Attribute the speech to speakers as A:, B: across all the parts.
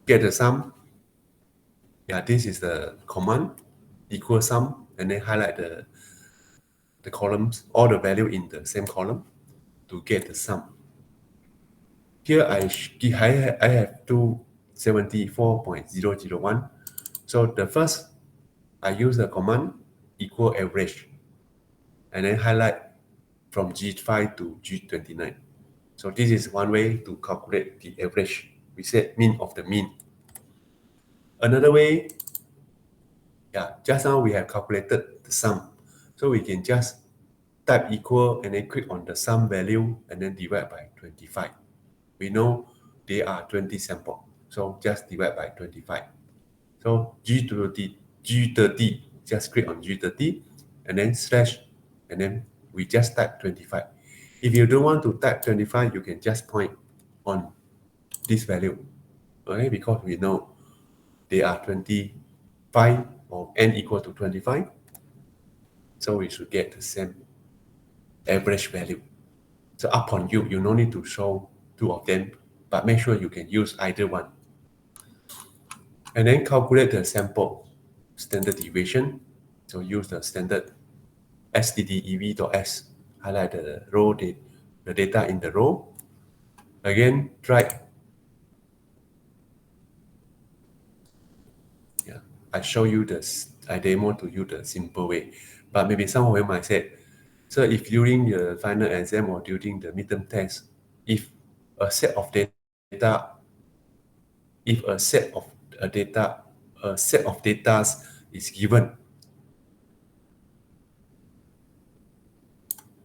A: get the sum. Yeah, this is the command, equal sum, and then highlight the columns, all the value in the same column to get the sum. Here I have 274.001. So the first, I use the command equal average, and then highlight from G5 to G29. So this is one way to calculate the average. We said mean of the mean. Another way, just now we have calculated the sum. So we can just type equal and then click on the sum value and then divide by 25. We know there are 20 samples. So just divide by 25. So G30, just click on G30 and then slash, and then we just type 25. If you don't want to type 25, you can just point on this value, okay? Because we know there are 25 or n equal to 25. So we should get the same average value. So upon you no need to show two of them, but make sure you can use either one. And then calculate the sample standard deviation. So use the standard stdev.s, highlight the row, the data in the row. Again, try. Yeah, I show you this, I demo to you the simple way. But maybe some of you might say, so if during the final exam or during the midterm test, if a set of data, is given,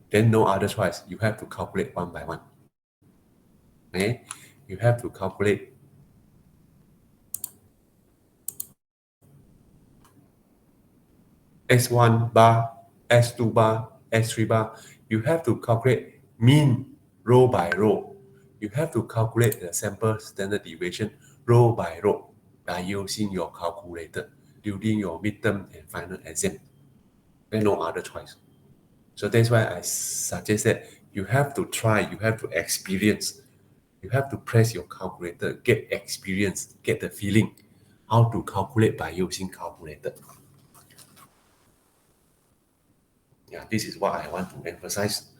A: then no other choice. You have to calculate one by one. Okay, you have to calculate S1 bar, S2 bar, S3 bar. You have to calculate mean row by row. You have to calculate the sample standard deviation row by row by using your calculator during your midterm and final exam. There's no other choice. So that's why I suggest that you have to try, you have to experience, you have to press your calculator, get experience, get the feeling how to calculate by using calculator. Yeah, this is what I want to emphasize.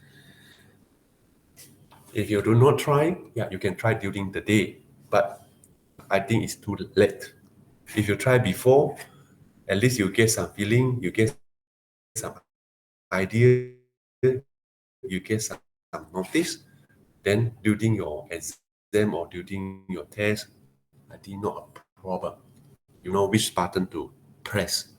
A: If you do not try, you can try during the day, but I think it's too late. If you try before, at least you get some feeling, you get some idea, you get some notice. Then during your exam or during your test, I think not a problem. You know which button to press.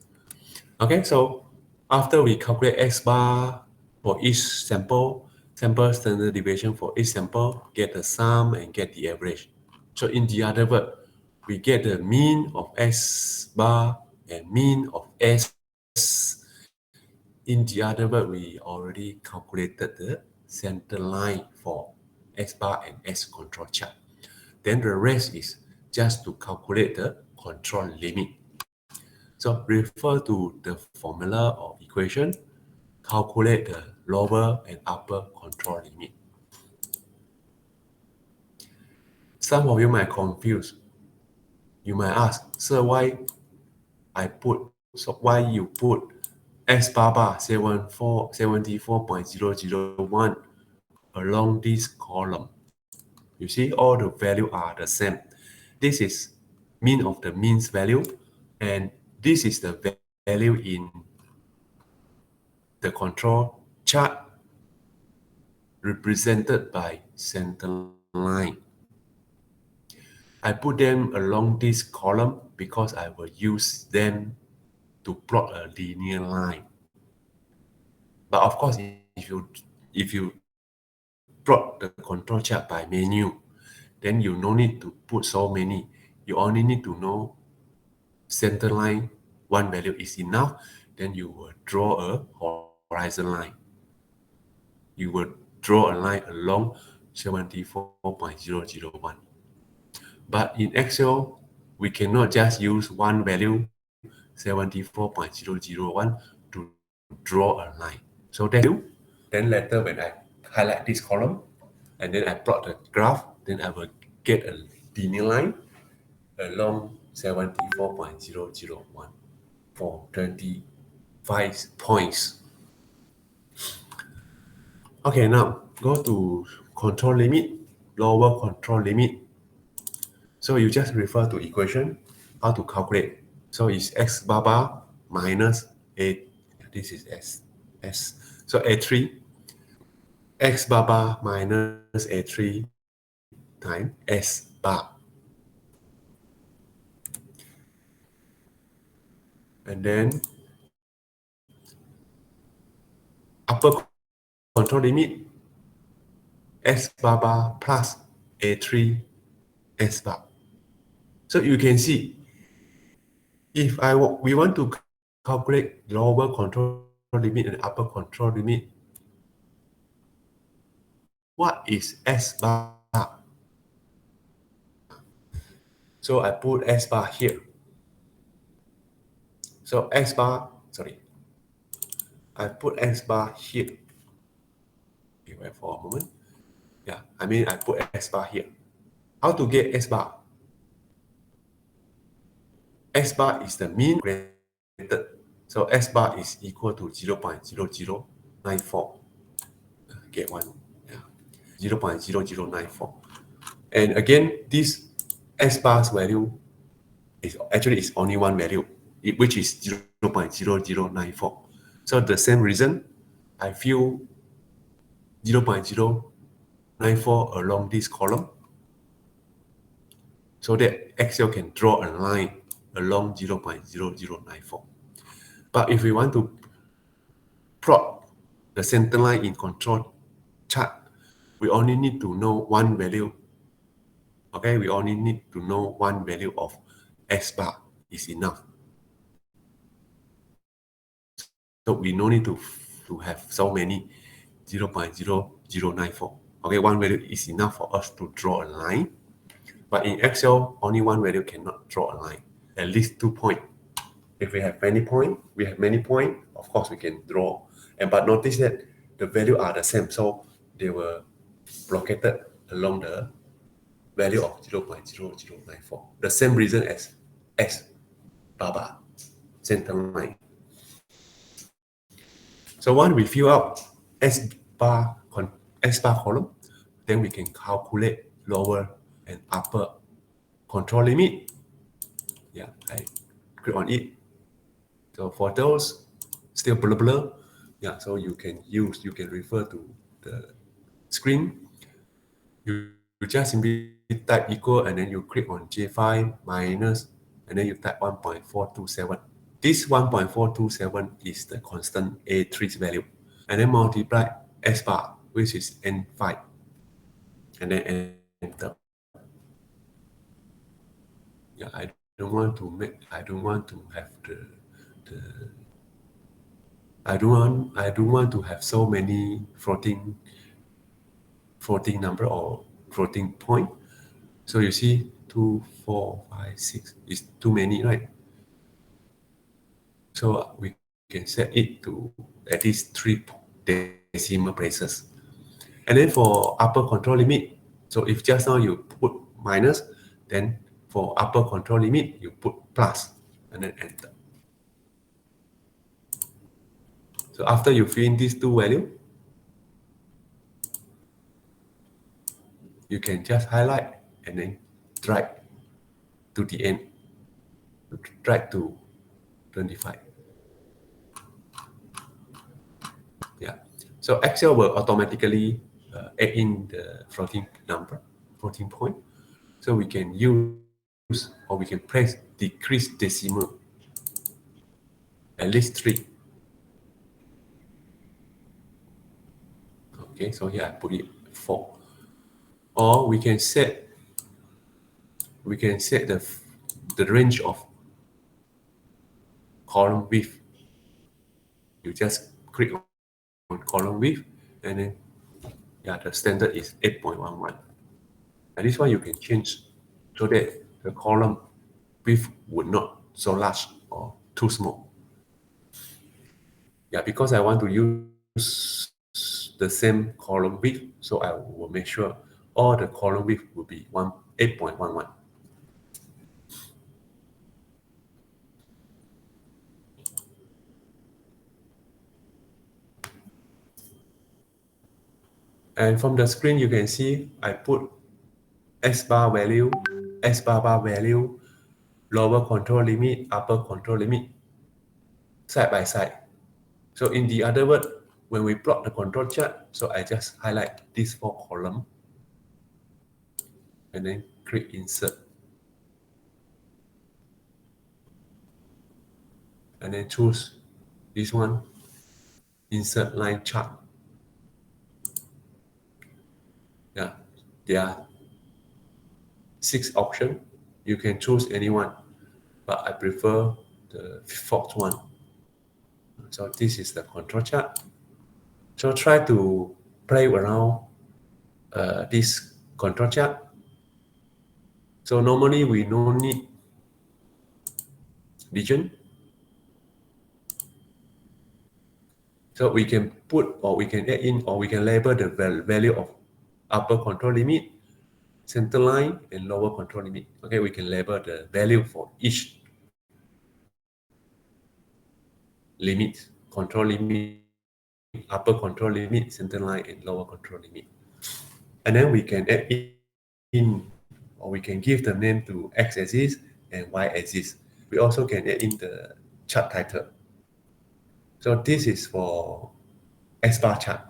A: Okay, so after we calculate X bar for each sample standard deviation for each sample, get the sum and get the average. So in the other word, we get the mean of S bar and mean of S. In the other word, we already calculated the center line for X bar and S control chart. Then the rest is just to calculate the control limit. So refer to the formula or equation, calculate the lower and upper control limit. Some of you might confuse. You might ask, sir, why you put S bar 74.001 along this column? You see, all the value are the same. This is mean of the means value, and this is the value in the control chart represented by center line. I put them along this column because I will use them to plot a linear line. But of course, if you plot the control chart by menu, then you no need to put so many. You only need to know center line, one value is enough. Then you will draw a horizon line. You will draw a line along 74.001. But in Excel, we cannot just use one value, 74.001, to draw a line. So then later when I highlight this column, and then I plot the graph, then I will get a linear line along 74.001 for 25 points. Okay, now go to control limit, lower control limit. So you just refer to equation, how to calculate. So it's x bar bar minus a, this is s. So a3, x bar bar minus a3 times s bar. And then upper control limit, s bar bar plus a3 s bar. So you can see, if we want to calculate lower control limit and upper control limit, what is s bar? So I put s bar here. So s bar, sorry, I put s bar here. Okay, wait for a moment. Yeah, I mean I put s bar here. How to get s bar? S bar is the mean graded. So S bar is equal to 0.0094. Get one, yeah, 0.0094. And again, this S bar's value is only one value, which is 0.0094. So the same reason, I fill 0.094 along this column, so that Excel can draw a line along 0.0094. But if we want to plot the center line in control chart, we only need to know one value. Okay, we only need to know one value of S bar is enough. So we no need to have so many 0.0094. Okay, one value is enough for us to draw a line. But in Excel, only one value cannot draw a line. At least 2 points. If we have many points, of course we can draw. But notice that the value are the same, so they were blocked along the value of 0.0094. The same reason as S bar center line. So once we fill out S bar column, then we can calculate lower and upper control limit. Yeah, I click on it. So for those still blur, yeah, so you can refer to the screen. You just simply type equal and then you click on J5 minus, and then you type 1.427. This 1.427 is the constant A3's value. And then multiply S bar, which is N5. And then enter. Yeah, I don't want to have I don't want to have so many floating number or floating point. So you see 2, 4, 5, 6 is too many, right? So we can set it to at least 3 decimal places. And then for upper control limit, so if just now you put minus, then for upper control limit, you put plus and then enter. So after you fill in these two values, you can just highlight and then drag to the end, drag to 25. Yeah. So Excel will automatically add in the floating point. So we can use, or we can press decrease decimal at least 3. Okay, so here I put it 4. Or we can set the range of column width. You just click on column width, and then yeah, the standard is 8.11. And this one you can change so that the column width would not so large or too small. Yeah, because I want to use the same column width, so I will make sure all the column width will be 8.11. And from the screen, you can see I put S bar value, S bar value, lower control limit, upper control limit, side by side. So in the other word, when we plot the control chart, so I just highlight these 4 columns and then click insert. And then choose this one, insert line chart. Yeah, there are 6 options. You can choose any one, but I prefer the 4th one. So this is the control chart. So try to play around this control chart. So normally we don't need region. So we can put or we can add in or we can label the value of upper control limit, center line, and lower control limit. Okay, we can label the value for each limit, control limit, upper control limit, center line, and lower control limit. And then we can add in or we can give the name to x-axis and y-axis. We also can add in the chart title. So this is for X-bar chart.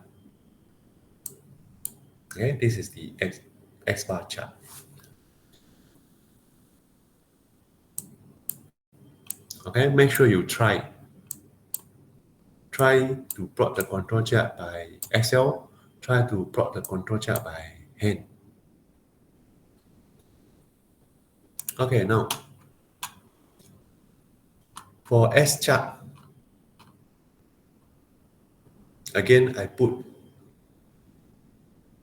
A: Okay, this is the X-bar chart. Okay, make sure you try to plot the control chart by Excel, try to plot the control chart by hand. Okay, now for S chart, again, I put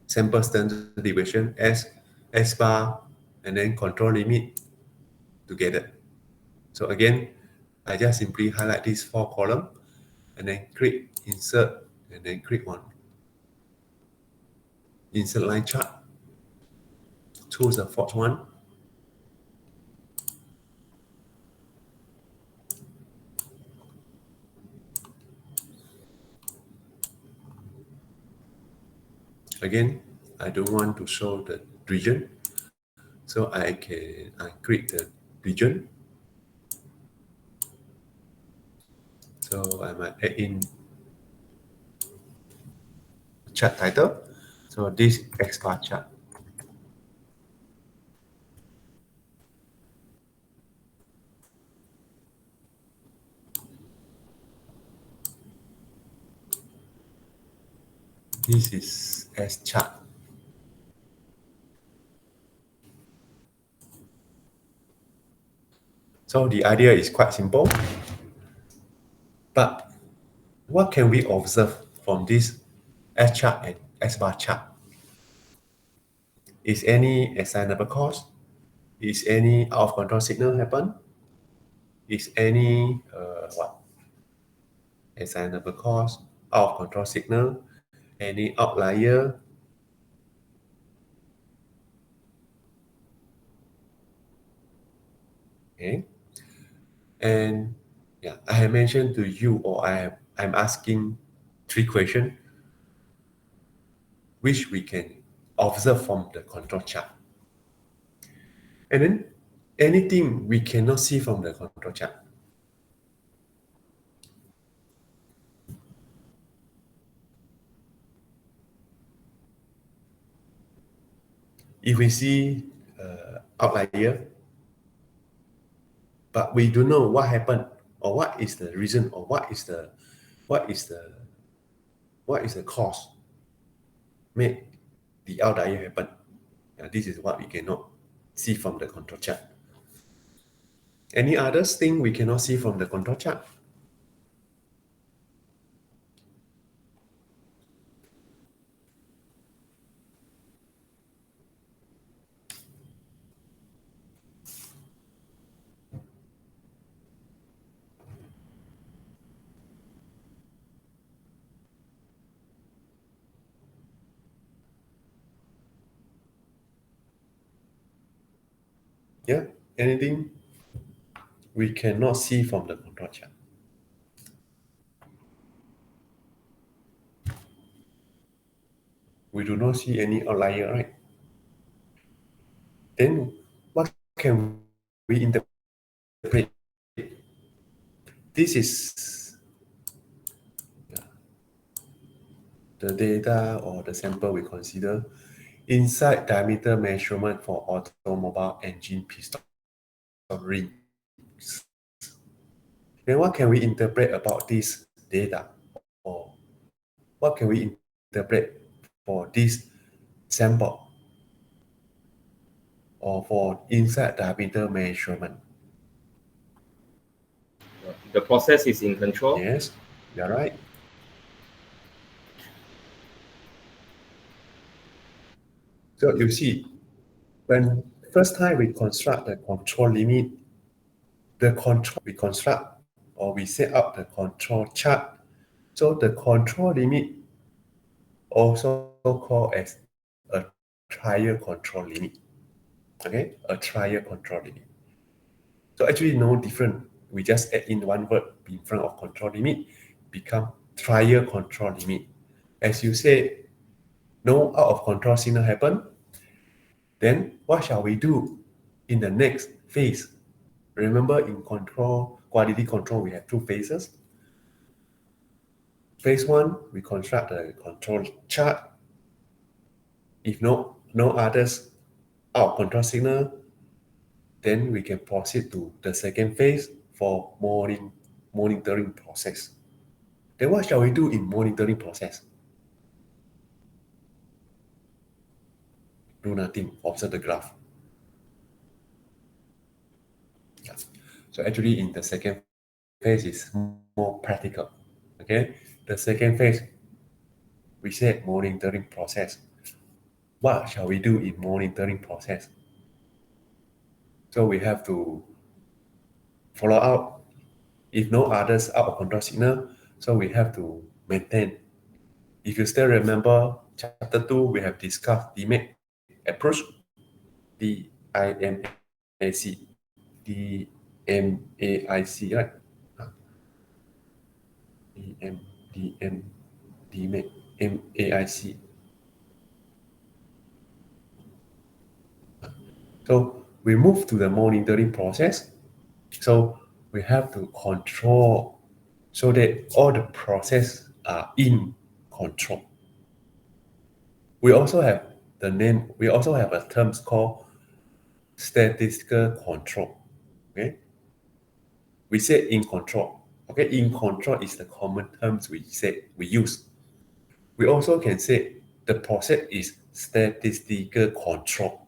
A: sample standard deviation S bar, and then control limit together. So again, I just simply highlight these 4 columns and then click insert and then click on insert line chart. Choose the 4th one. Again, I don't want to show the region, so I click the region. So I might add in chart title. So this X-bar chart. This is S chart. So the idea is quite simple, but what can we observe from this S chart and S bar chart? Is any assignable cost? Is any out of control signal happen? Is any assignable cost, out of control signal, any outlier? Okay. And yeah, I have mentioned to you, or I'm asking 3 questions which we can observe from the control chart. And then anything we cannot see from the control chart. If we see outlier, but we don't know what happened or what is the reason or what is the cause made the outlier happen. This is what we cannot see from the control chart. Any other thing we cannot see from the control chart? Yeah, anything we cannot see from the control chart. We do not see any outlier, right? Then what can we interpret? This is the data or the sample we consider inside diameter measurement for automobile engine piston rings. Then what can we interpret about this data? Or what can we interpret for this sample or for inside diameter measurement?
B: The process is in control.
A: Yes, you're right. So you see, when first time we construct the control limit, the control we construct or we set up the control chart. So the control limit also called as a trial control limit. Okay, a trial control limit. So actually no different. We just add in one word in front of control limit, become trial control limit. As you say, no out of control signal happen, then what shall we do in the next phase? Remember in control, quality control, we have two phases. Phase one, we construct the control chart. If no others out of control signal, then we can proceed to the second phase for monitoring process. Then what shall we do in monitoring process? Do nothing, observe the graph. Yeah. So actually in the second phase is more practical. Okay, the second phase, we said monitoring process. What shall we do in monitoring process? So we have to follow up. If no others out of control signal, so we have to maintain. If you still remember chapter 2, we have discussed DMAIC approach, DIMAC, DMAIC, right? DMAIC. So we move to the monitoring process. So we have to control so that all the process are in control. We also have a term called statistical control. Okay. We say in control. Okay, in control is the common terms we use. We also can say the process is statistical control.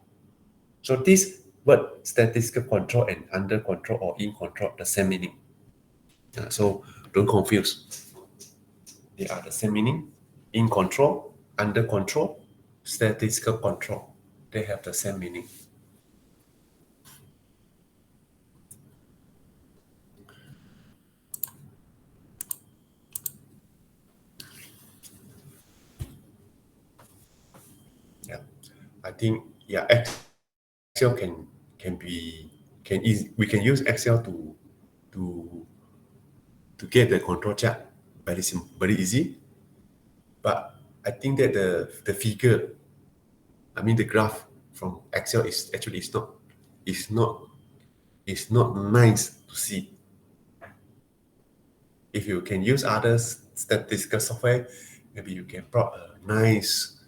A: So this word statistical control and under control or in control, the same meaning. So don't confuse. They are the same meaning. In control, under control, statistical control. They have the same meaning. Yeah, I think Excel we can use Excel to get the control chart very easy. But I think that the figure, I mean the graph from Excel is not nice to see. If you can use other statistical software, maybe you can plot a nice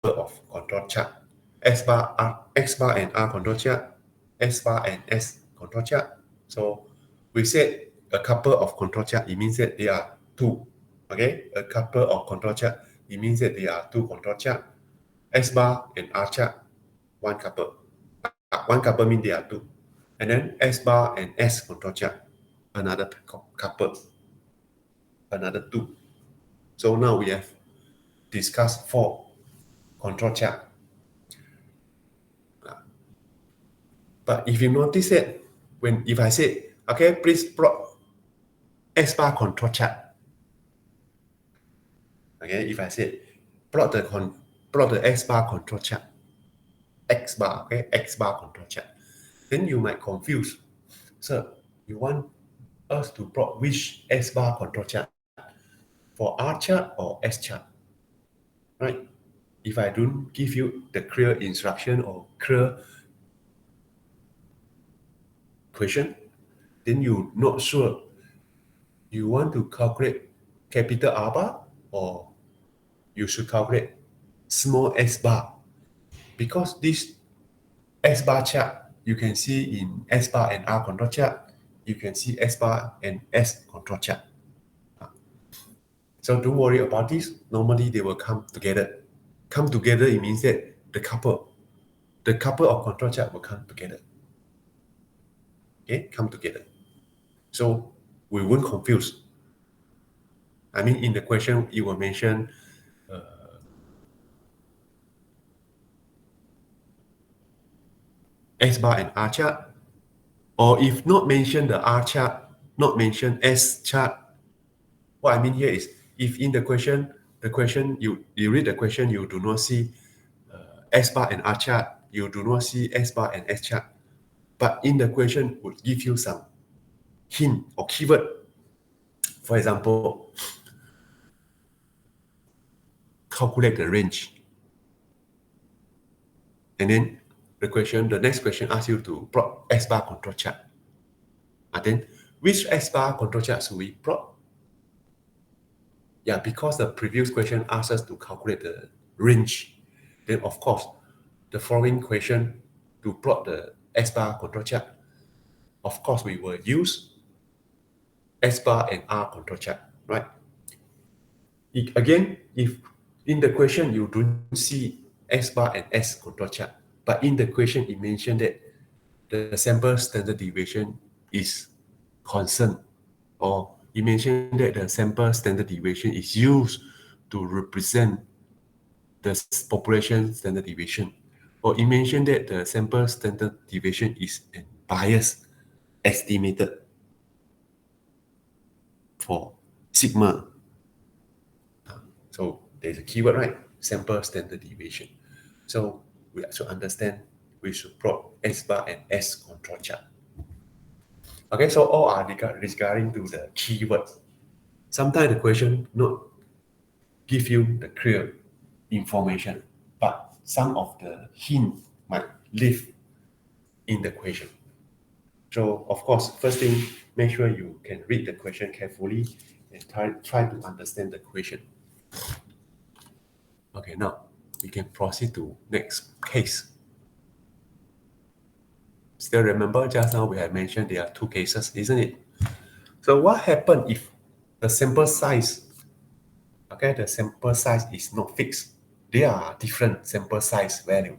A: of control chart. X bar and R control chart, S bar and S control chart. So we said a couple of control chart, it means that there are two. Okay, a couple of control chart, it means that there are two control chart. S bar and R chart, one couple. One couple means there are two. And then S bar and S control chart, another couple, another two. So now we have discussed 4 control chart. But if you notice it, if I say, okay, please plot S bar control chart. Okay, if I say plot the S bar control chart. X bar, okay, X bar control chart. Then you might confuse. So you want us to plot which S bar control chart for R chart or S chart, right? If I don't give you the clear instruction or clear question, then you're not sure you want to calculate capital R bar or you should calculate small S bar, because this S bar chart you can see in S bar and R control chart, you can see S bar and S control chart. So don't worry about this. Normally they will come together. Come together, it means that the couple of control chart will come together. Okay, come together. So we won't confuse. I mean, in the question, it will mention S bar and R chart, or if not mention the R chart, not mention S chart. What I mean here is, if in the question you read the question, you do not see S bar and R chart, you do not see S bar and S chart, but in the question would give you some hint or keyword. For example, calculate the range. And then the next question asks you to plot S bar control chart. And then which S bar control chart should we plot? Yeah, because the previous question asks us to calculate the range. Then of course, the following question to plot the S bar control chart, of course we will use S bar and R control chart, right? Again, if in the question you don't see S bar and S control chart, but in the question it mentioned that the sample standard deviation is constant, or it mentioned that the sample standard deviation is used to represent the population standard deviation, or it mentioned that the sample standard deviation is a bias estimated for sigma. So there's a keyword, right? Sample standard deviation. So we should understand we should plot S bar and S control chart. Okay, so all are regarding to the keyword. Sometimes the question not give you the clear information, but some of the hint might live in the question. So of course, first thing, make sure you can read the question carefully and try to understand the question. Okay, now we can proceed to next case. Still remember just now we had mentioned there are two cases, isn't it? So what happens if the sample size, okay, the sample size is not fixed? There are different sample size value.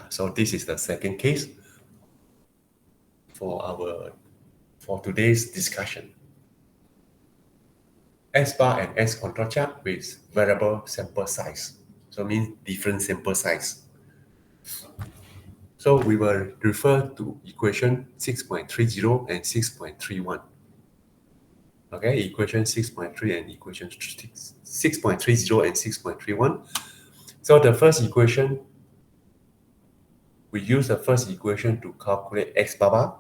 A: So this is the second case for today's discussion. S bar and S control chart with variable sample size. So means different sample size. So we will refer to equation 6.30 and 6.31. Okay, equation 6.3 and equation 6.30 and 6.31. So the first equation, we use the first equation to calculate X bar.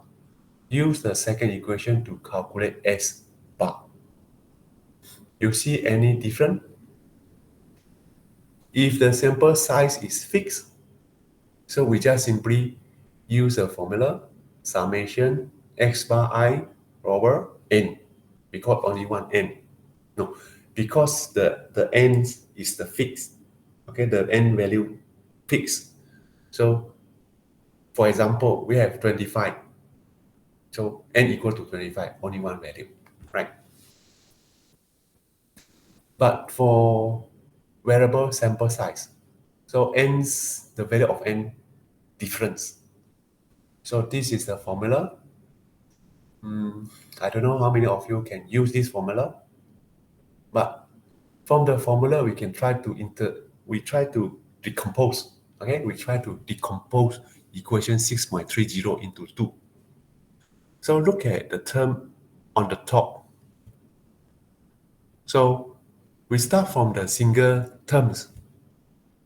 A: Use the second equation to calculate S bar. You see any different? If the sample size is fixed, so we just simply use a formula, summation X bar I over N. Because only one N. No, because the N is the fixed. Okay, the N value fixed. So for example, we have 25. So N equal to 25, only one value, right? But for variable sample size, so the value of N difference. So this is the formula. I don't know how many of you can use this formula, but from the formula we can try to decompose. Okay, we try to decompose equation 6.30 into 2. So look at the term on the top. So we start from the single terms,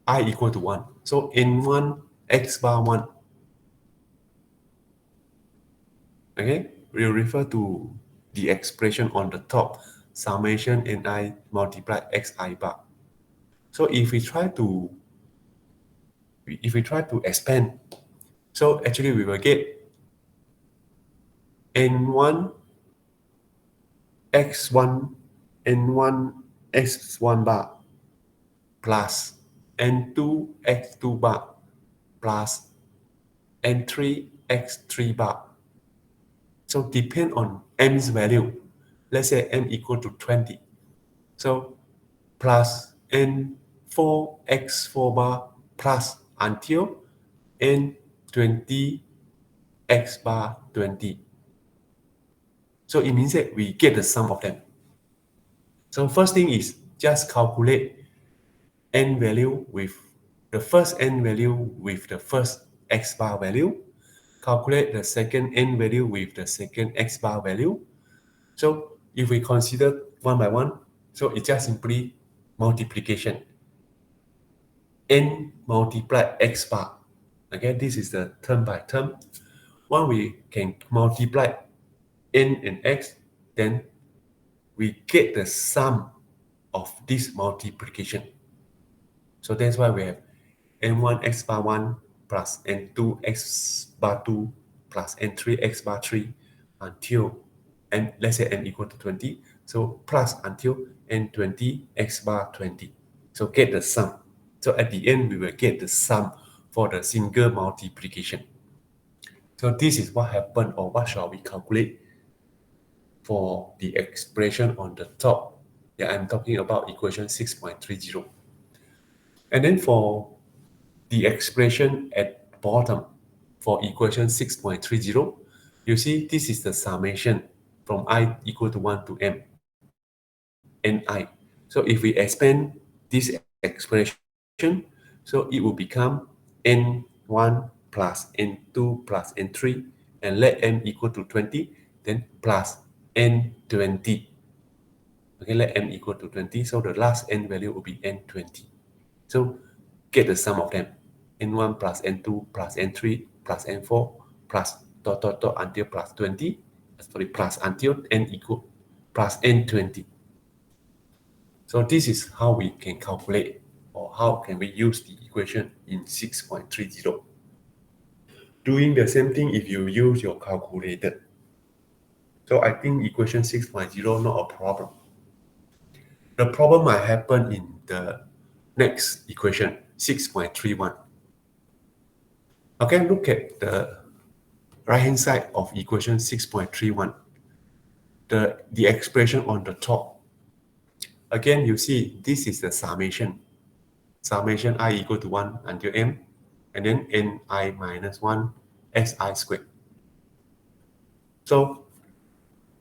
A: I equal to 1. So n1 x bar 1. Okay, we'll refer to the expression on the top, summation ni multiply xi bar. So if we try to expand, so actually we will get n1 x1 n1 x1 bar plus n2 x2 bar plus n3 x3 bar. So depend on m's value. Let's say m equal to 20. So plus n4 x4 bar plus until n20 x bar 20. So it means that we get the sum of them. So first thing is just calculate n value with the first n value with the first x bar value. Calculate the second n value with the second x bar value. So if we consider one by one, so it's just simply multiplication. N multiply x bar. Okay, this is the term by term. When we can multiply n and x, then we get the sum of this multiplication. So that's why we have n1 x bar 1 plus n2 x bar 2 plus n3 x bar 3 until n, let's say n equal to 20. So plus until n20 x bar 20. So get the sum. So at the end, we will get the sum for the single multiplication. So this is what happened, or what shall we calculate for the expression on the top. Yeah, I'm talking about equation 6.30. And then for the expression at bottom for equation 6.30, you see this is the summation from I equal to 1 to m, ni. So if we expand this expression, so it will become n1 plus n2 plus n3, and let m equal to 20, then plus n20. Okay, let m equal to 20, so the last n value will be n20. So get the sum of them, n1 plus n2 plus n3 plus n4 plus dot dot dot until plus 20, sorry, plus until n equal plus n20. So this is how we can calculate, or how can we use the equation in 6.30. Doing the same thing if you use your calculator. So I think equation 6.0 not a problem. The problem might happen in the next equation, 6.31. Okay, look at the right-hand side of equation 6.31. The expression on the top. Again, you see this is the summation. Summation I equal to 1 until m, and then ni minus 1 si squared. So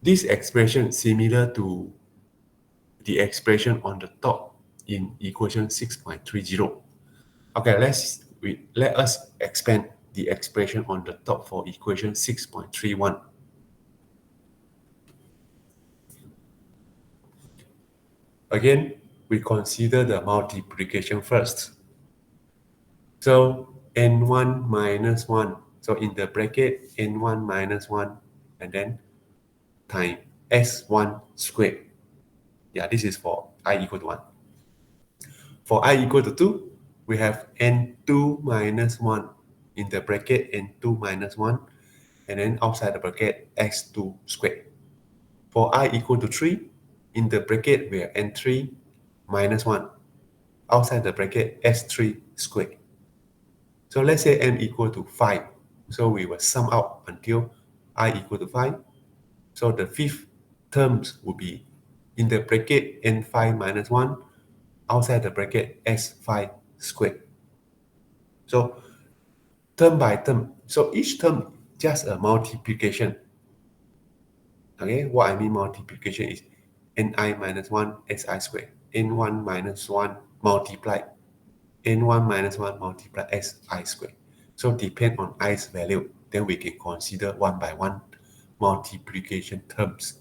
A: this expression similar to the expression on the top in equation 6.30. Okay, let us expand the expression on the top for equation 6.31. Again, we consider the multiplication first. So n1 minus 1. So in the bracket, n1 minus 1, and then times s1 squared. Yeah, this is for I equal to 1. For I equal to 2, we have n2 minus 1 in the bracket, n2 minus 1, and then outside the bracket, s2 squared. For I equal to 3, in the bracket, we have n3 minus 1. Outside the bracket, s3 squared. So let's say m equal to 5. So we will sum out until I equal to 5. So the fifth terms will be in the bracket n5 minus 1, outside the bracket s5 squared. So term by term. So each term just a multiplication. Okay, what I mean multiplication is ni minus 1 si squared, n1 minus 1 multiply n1 minus 1 multiply si squared. So depend on i's value, then we can consider one by one multiplication terms.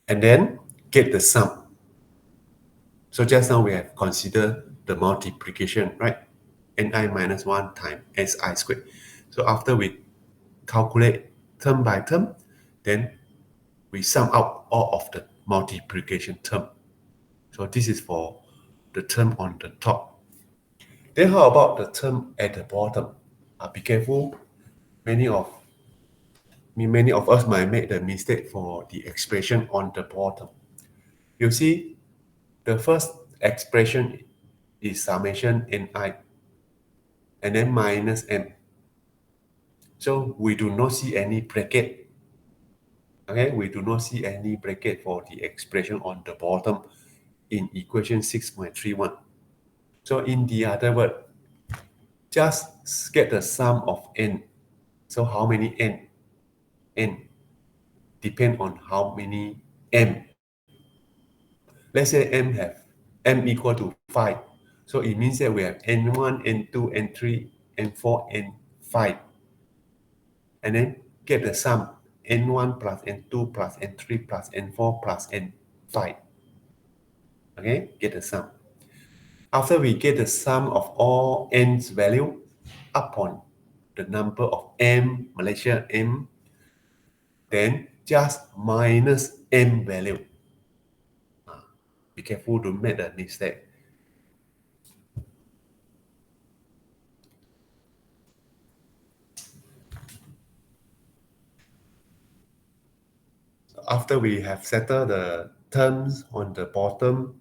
A: And then get the sum. So just now we have considered the multiplication, right? Ni minus 1 times Si squared. So after we calculate term by term, then we sum out all of the multiplication term. So this is for the term on the top. Then how about the term at the bottom? Be careful. Many of us might make the mistake for the expression on the bottom. You see, the first expression is summation Ni and then minus M. So we do not see any bracket. Okay, we do not see any bracket for the expression on the bottom in equation 6.31. So in the other word, just get the sum of n. So how many n? N depend on how many m. Let's say m equal to 5. So it means that we have n1, n2, n3, n4, n5. And then get the sum n1 plus n2 plus n3 plus n4 plus n5. Okay, get the sum. After we get the sum of all n's value upon the number of m, Malaysia m, then just minus m value. Be careful to make that mistake. After we have settled the terms on the bottom,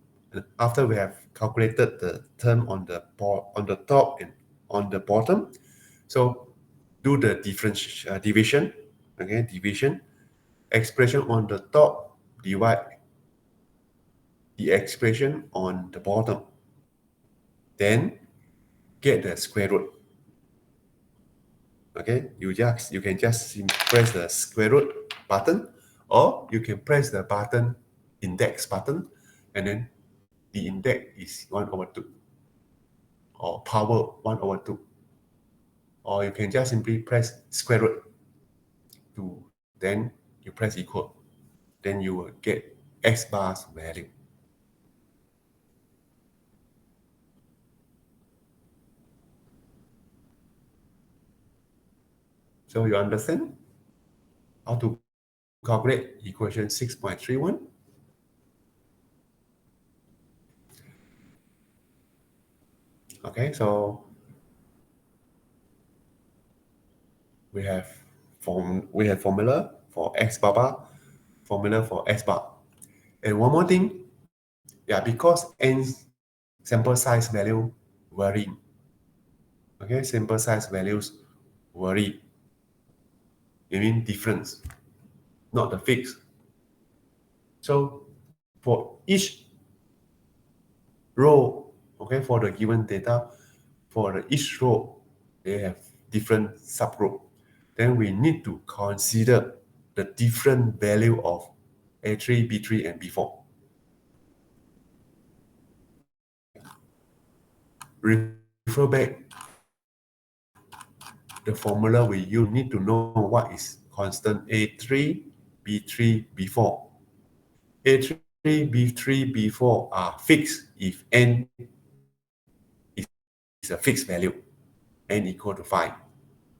A: after we have calculated the term on the top and on the bottom, so do the division. Okay, division. Expression on the top divide the expression on the bottom. Then get the square root. Okay, you can just press the square root button, or you can press the button index button, and then the index is 1/2 or power 1/2, or you can just simply press square root to then you press equal, then you will get x bar's value. So you understand how to calculate equation 6.31? Okay, so we have formula for x bar, formula for x bar. And one more thing, because n sample size value vary. Okay, sample size values vary. It means difference, not the fixed. So for each row, okay, for the given data, for each row, they have different subgroup. Then we need to consider the different value of A3, B3, and B4. Refer back the formula you need to know what is constant A3, B3, B4. A3, B3, B4 are fixed if n is a fixed value, n equal to 5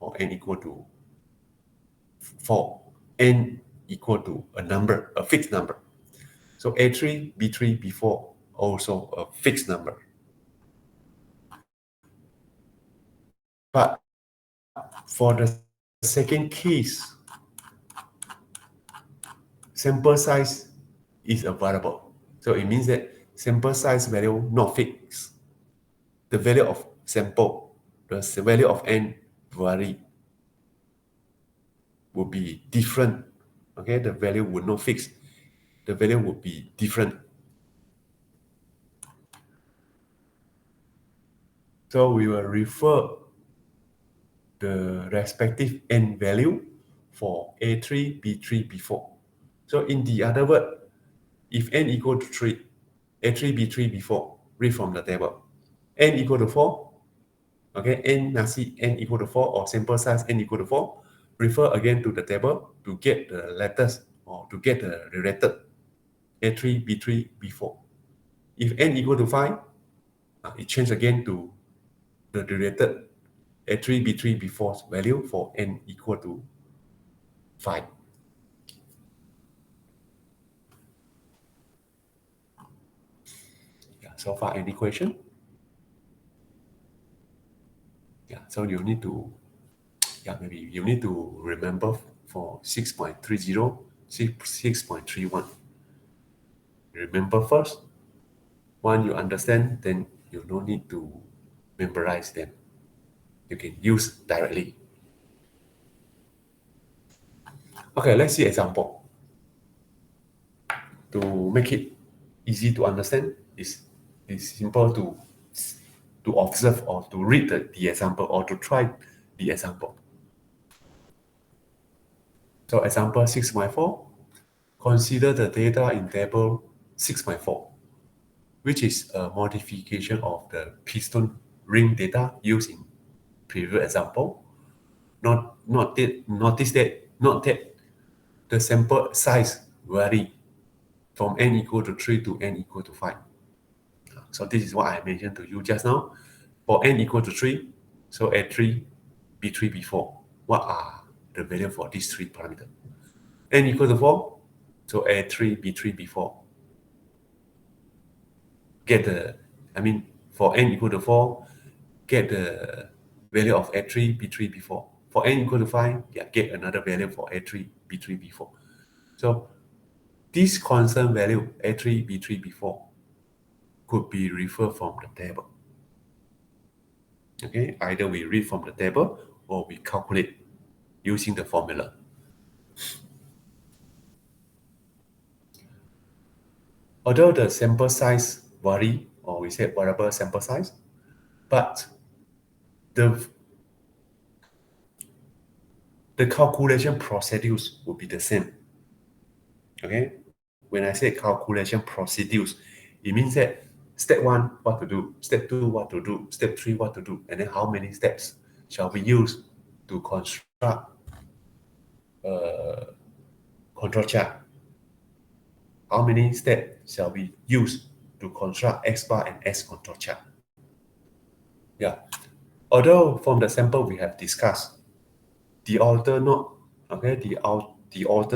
A: or n equal to 4, n equal to a number, a fixed number. So A3, B3, B4 also a fixed number. But for the second case, sample size is a variable. So it means that sample size value not fixed. The value of sample, the value of n vary, will be different. Okay, the value would not fix. The value would be different. So we will refer the respective n value for A3, B3, B4. So in the other word, if n equal to 3, A3, B3, B4, read from the table. N equal to 4, okay, n equal to 4 or sample size n equal to 4, refer again to the table to get the letters or to get the related A3, B3, B4. If n equal to 5, it changes again to the related A3, B3, B4 value for n equal to 5. Yeah, so far any question? Yeah, so you need to, maybe you need to remember for 6.30, 6.31. Remember first. Once you understand, then you no need to memorize them. You can use directly. Okay, let's see example. To make it easy to understand, it's simple to observe or to read the example or to try the example. So example 6.4, consider the data in table 6.4, which is a modification of the piston ring data used in previous example. Notice that the sample size vary from n equal to 3 to n equal to 5. So this is what I mentioned to you just now. For n equal to 3, so A3, B3, B4, what are the value for these three parameters? N equal to 4, so A3, B3, B4. For n equal to 4, get the value of A3, B3, B4. For n equal to 5, get another value for A3, B3, B4. So this constant value, A3, B3, B4, could be referred from the table. Okay, either we read from the table or we calculate using the formula. Although the sample size vary, or we say variable sample size, but the calculation procedures will be the same. Okay, when I say calculation procedures, it means that step 1, what to do, step 2, what to do, step 3, what to do, and then how many steps shall we use to construct a control chart. How many steps shall we use to construct X bar and S control chart? Yeah. Although from the sample we have discussed, the author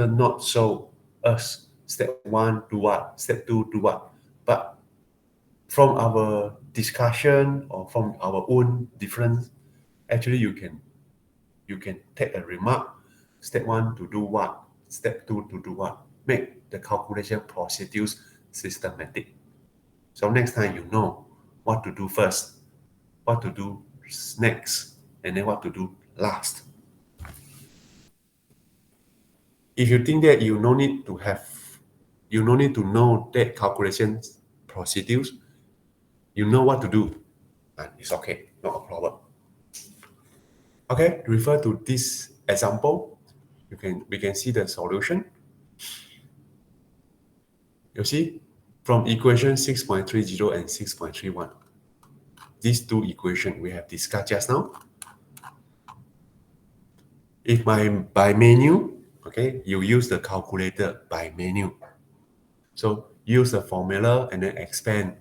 A: not show us step 1 do what, step 2 do what. But from our discussion or from our own difference, actually you can take a remark, step 1 to do what, step 2 to do what. Make the calculation procedures systematic. So next time you know what to do first, what to do next, and then what to do last. If you think that you no need to know that calculation procedures, you know what to do, and it's okay, not a problem. Okay, refer to this example. We can see the solution. You see, from equation 6.30 and 6.31, these two equations we have discussed just now. If by menu, okay, you use the calculator by menu. So use the formula and then expand.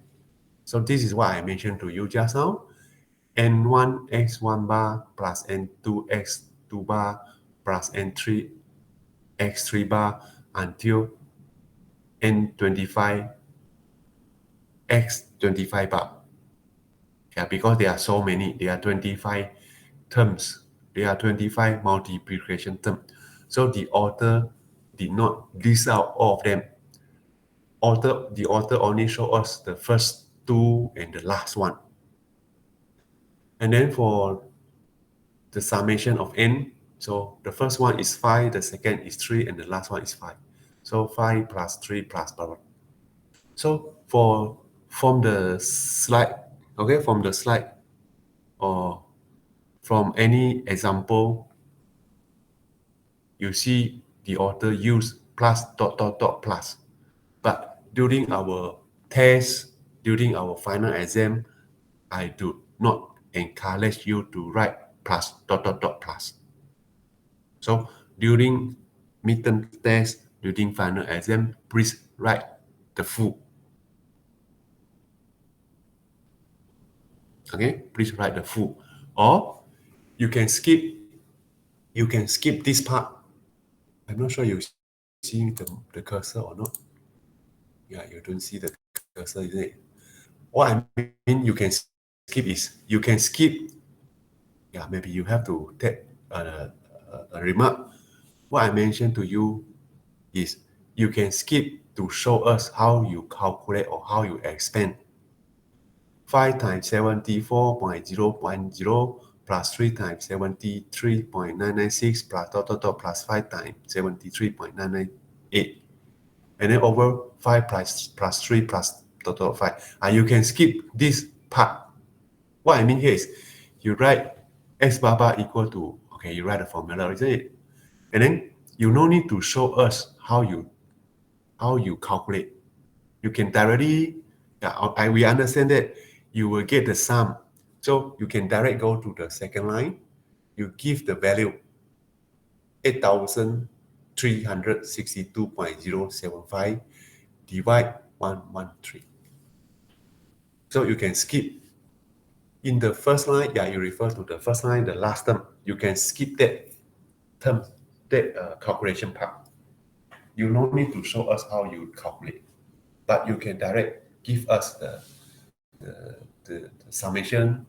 A: So this is what I mentioned to you just now. N1 x1 bar plus N2 x2 bar plus N3 x3 bar until N25 x25 bar. Yeah, because there are so many, there are 25 terms, there are 25 multiplication terms. So the author did not list out all of them. The author only show us the first two and the last one. And then for the summation of n, so the first one is 5, the second is 3, and the last one is 5. So 5 plus 3 plus blah, blah. So from the slide, okay, or from any example, you see the author use plus dot dot dot plus. But during our test, during our final exam, I do not encourage you to write plus dot dot dot plus. So during midterm test, during final exam, please write the full. Okay, please write the full. Or you can skip this part. I'm not sure you see the cursor or not. Yeah, you don't see the cursor, isn't it? What I mean you can skip is, you can skip, yeah, maybe you have to take a remark. What I mentioned to you is you can skip to show us how you calculate or how you expand 5 times 74.0.0 plus 3 times 73.996 plus plus 5 times 73.998. And then over 5 plus 3 plus 5. And you can skip this part. What I mean here is you write x bar bar equal to, okay, you write the formula, isn't it? And then you no need to show us how you calculate. You can directly, we understand that you will get the sum. So you can directly go to the second line. You give the value 8,362.075 divide 113. So you can skip. In the first line, you refer to the first line, the last term. You can skip that term, that calculation part. You no need to show us how you calculate, but you can direct give us the summation.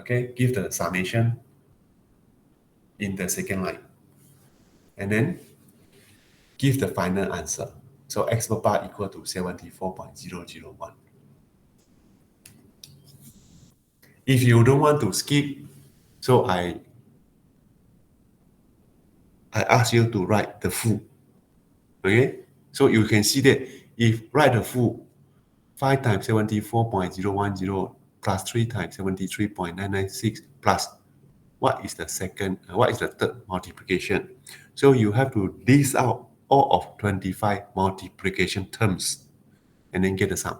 A: Okay, give the summation in the second line, and then give the final answer. So x bar bar equal to 74.001. If you don't want to skip, so I ask you to write the full. Okay, so you can see that if write the full, 5 times 74.010 plus 3 times 73.996 plus what is the third multiplication. So you have to list out all of 25 multiplication terms and then get the sum.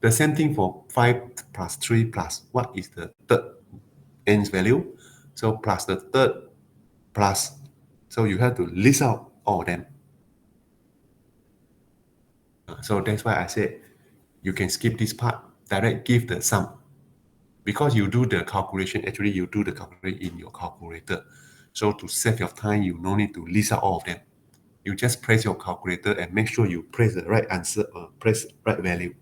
A: The same thing for 5 plus 3 plus what is the third nth value. So plus the third plus, so you have to list out all of them. So that's why I said you can skip this part, direct give the sum. Because you do the calculation, actually you do the calculation in your calculator. So to save your time, you no need to list out all of them. You just press your calculator and make sure you press the right answer or press right value.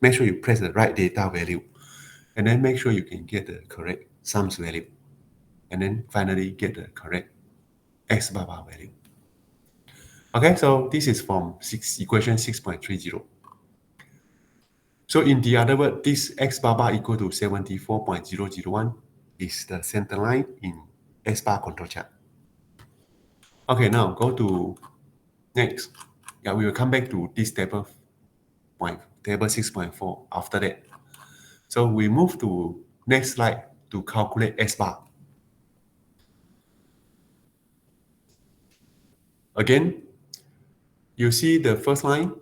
A: Make sure you press the right data value. And then make sure you can get the correct sums value. And then finally get the correct x bar bar value. Okay, so this is from equation 6.30. So in the other word, this x bar bar equal to 74.001 is the center line in S bar control chart. Okay, now go to next. Yeah, we will come back to this table 6.4 after that. So we move to next slide to calculate S bar. Again, you see the first line,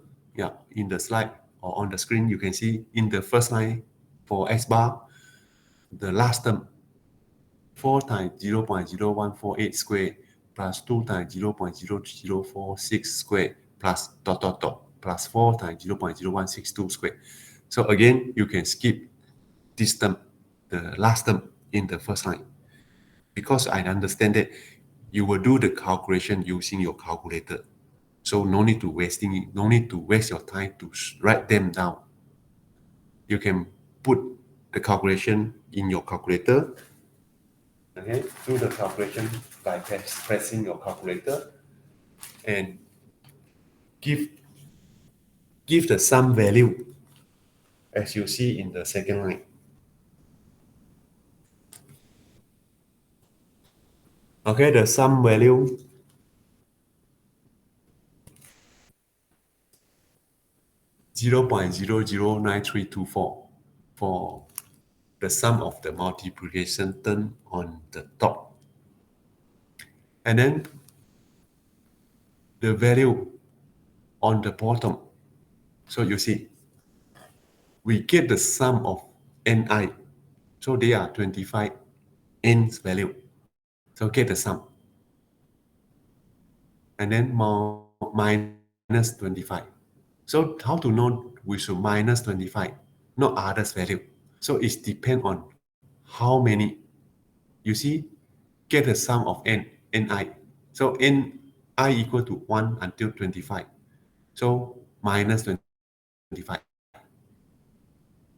A: in the slide or on the screen, you can see in the first line for S bar, the last term, 4 times 0.0148 square plus 2 times 0.0046 square plus plus 4 times 0.0162 square. So again, you can skip this term, the last term in the first line, because I understand that you will do the calculation using your calculator. So no need to waste your time to write them down. You can put the calculation in your calculator. Okay, do the calculation by pressing your calculator and give the sum value as you see in the second line. Okay, the sum value (0.009324) for the sum of the multiplication term on the top. And then the value on the bottom. So you see, we get the sum of ni. So they are 25 n's value. So get the sum. And then minus 25. So how to know we should minus 25? Not others value. So it depends on how many. You see, get the sum of ni. So ni equal to 1 until 25. So minus 25.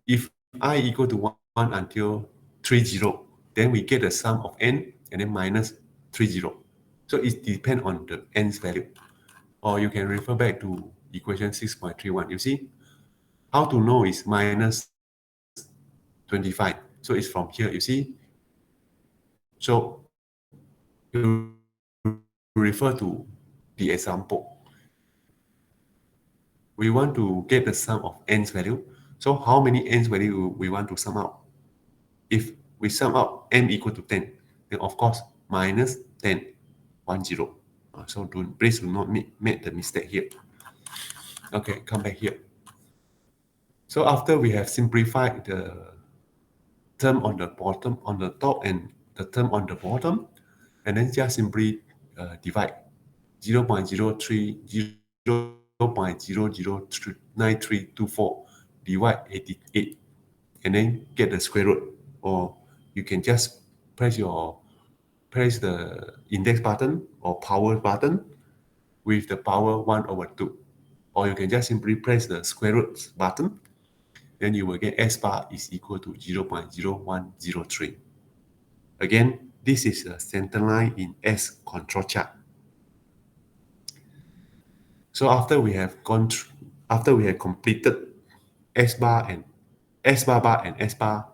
A: If I equal to 1 until 30, then we get the sum of n and then minus 30. So it depends on the n's value. Or you can refer back to equation 6.31. You see, how to know is minus 25. So it's from here, you see. So you refer to the example. We want to get the sum of n's value. So how many n's value we want to sum out? If we sum out n equal to 10, then of course minus 10, 1, 0. So please do not make the mistake here. Okay, come back here. So after we have simplified the term on the bottom, on the top, and the term on the bottom, and then just simply divide 0.03, 0.009324, divide 88, and then get the square root. Or you can just press the index button or power button with the power 1/2. Or you can just simply press the square root button, then you will get S bar is equal to 0.0103. Again, this is a center line in S control chart. So after we have completed S bar and S bar and S bar,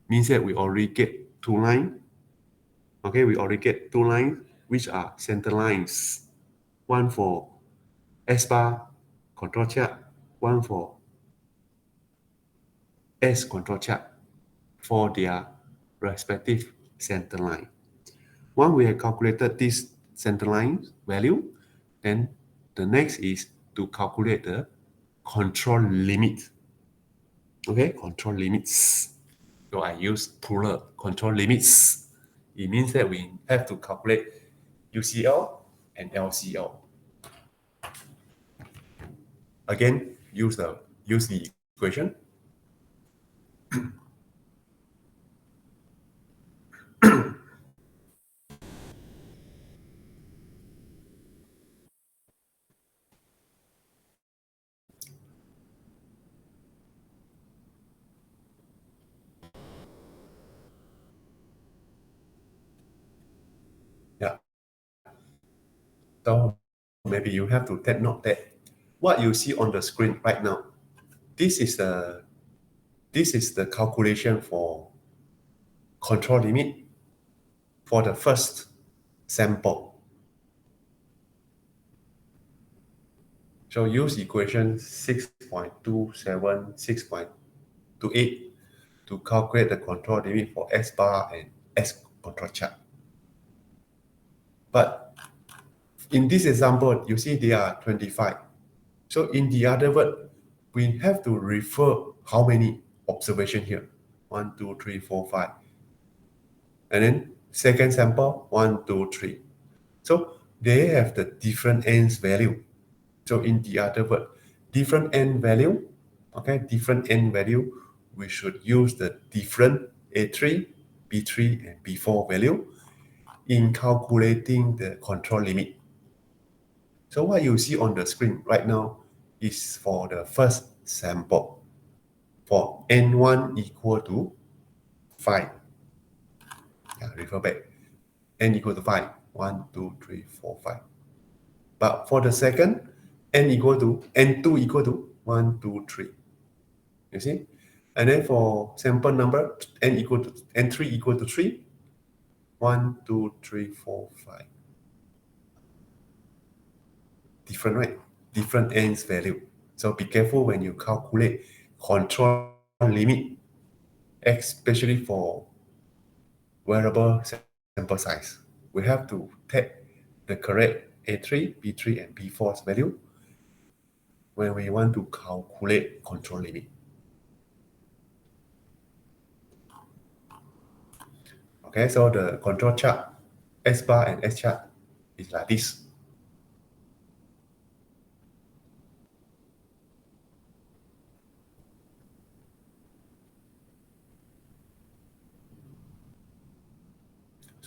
A: means that we already get two lines. Okay, we already get two lines which are center lines. One for S bar control chart, one for S control chart for their respective center line. Once we have calculated this center line value, then the next is to calculate the control limit. Okay, control limits. So I use plural, control limits. It means that we have to calculate UCL and LCL. Again, use the equation. Yeah. So maybe you have to take note that what you see on the screen right now, this is the calculation for control limit for the first sample. So use equation 6.27, 6.28 to calculate the control limit for S bar and S control chart. But in this example, you see they are 25. So in the other word, we have to refer how many observation here. 1, 2, 3, 4, 5. And then second sample, 1, 2, 3. So they have the different n's value. So in the other word, different n value, okay, different n value, we should use the different A3, B3, and B4 value in calculating the control limit. So what you see on the screen right now is for the first sample for N1 equal to 5. Yeah, refer back. N equal to 5. 1, 2, 3, 4, 5. But for the second, N2 equal to 1, 2, 3. You see? And then for sample number, N3 equal to 3. 1, 2, 3, 4, 5. Different, right? Different n's value. So be careful when you calculate control limit, especially for variable sample size. We have to take the correct A3, B3, and B4's value when we want to calculate control limit. Okay, so the control chart, S bar and S chart is like this.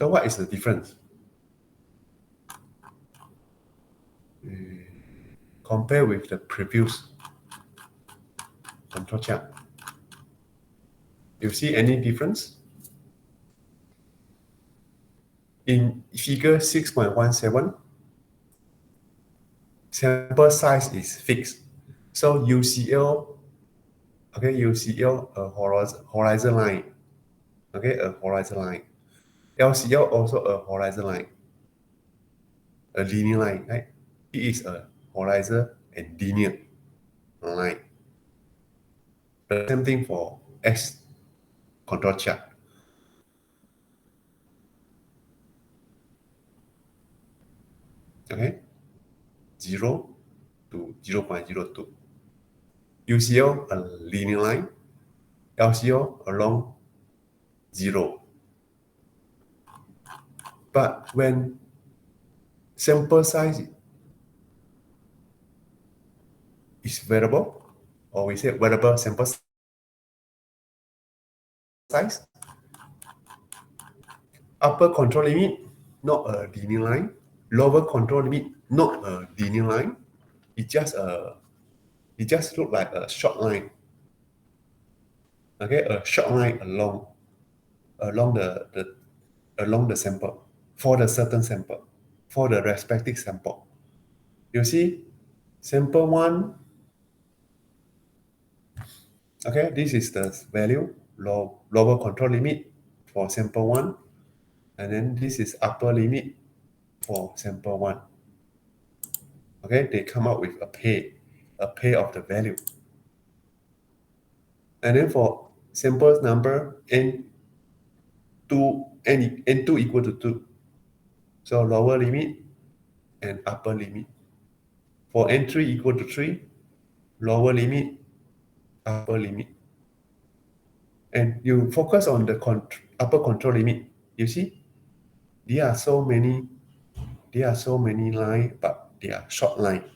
A: So what is the difference? Compare with the previous control chart. You see any difference? In figure 6.17, sample size is fixed. So UCL, okay, UCL a horizon line, okay, a horizon line. LCL also a horizon line, a linear line, right? It is a horizon and linear line. The same thing for X control chart. Okay, 0 to 0.02. UCL a linear line, LCL along 0. But when sample size is variable, or we say variable sample size, upper control limit, not a linear line, lower control limit, not a linear line. It just look like a short line. Okay, a short line along the sample for the certain sample, for the respective sample. You see, sample one. Okay, this is the value lower control limit for sample one, and then this is upper limit for sample one. Okay, they come up with a pair of the value. And then for sample number n2 equal to 2. So lower limit and upper limit. For n3 equal to 3, lower limit, upper limit. And you focus on the upper control limit. You see, there are so many lines, but they are short line.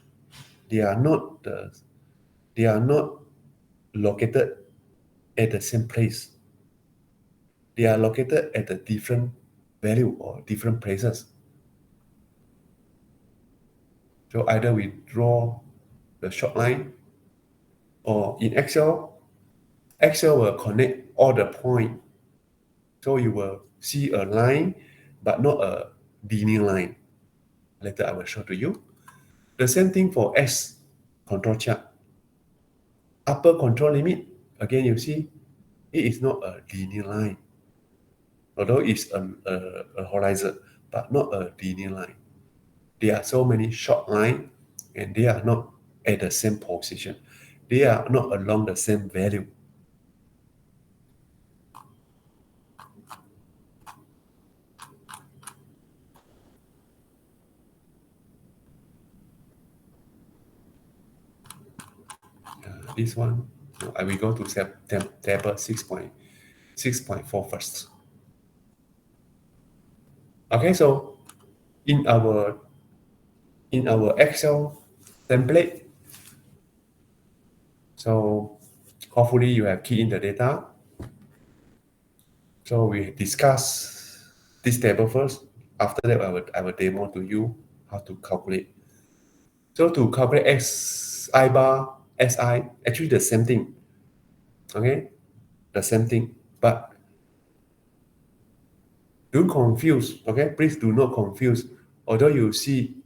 A: They are not located at the same place. They are located at a different value or different places. So either we draw the short line, or in Excel will connect all the points. So you will see a line, but not a linear line. Later I will show to you. The same thing for S control chart. Upper control limit, again you see, it is not a linear line. Although it's a horizon, but not a linear line. There are so many short lines, and they are not at the same position. They are not along the same value. This one, I will go to table 6.4 first. Okay, so in our Excel template, so hopefully you have keyed in the data. So we discuss this table first. After that, I will demo to you how to calculate. So to calculate xi bar, si, actually the same thing. Okay, the same thing, but don't confuse. Okay, please do not confuse. Although you see,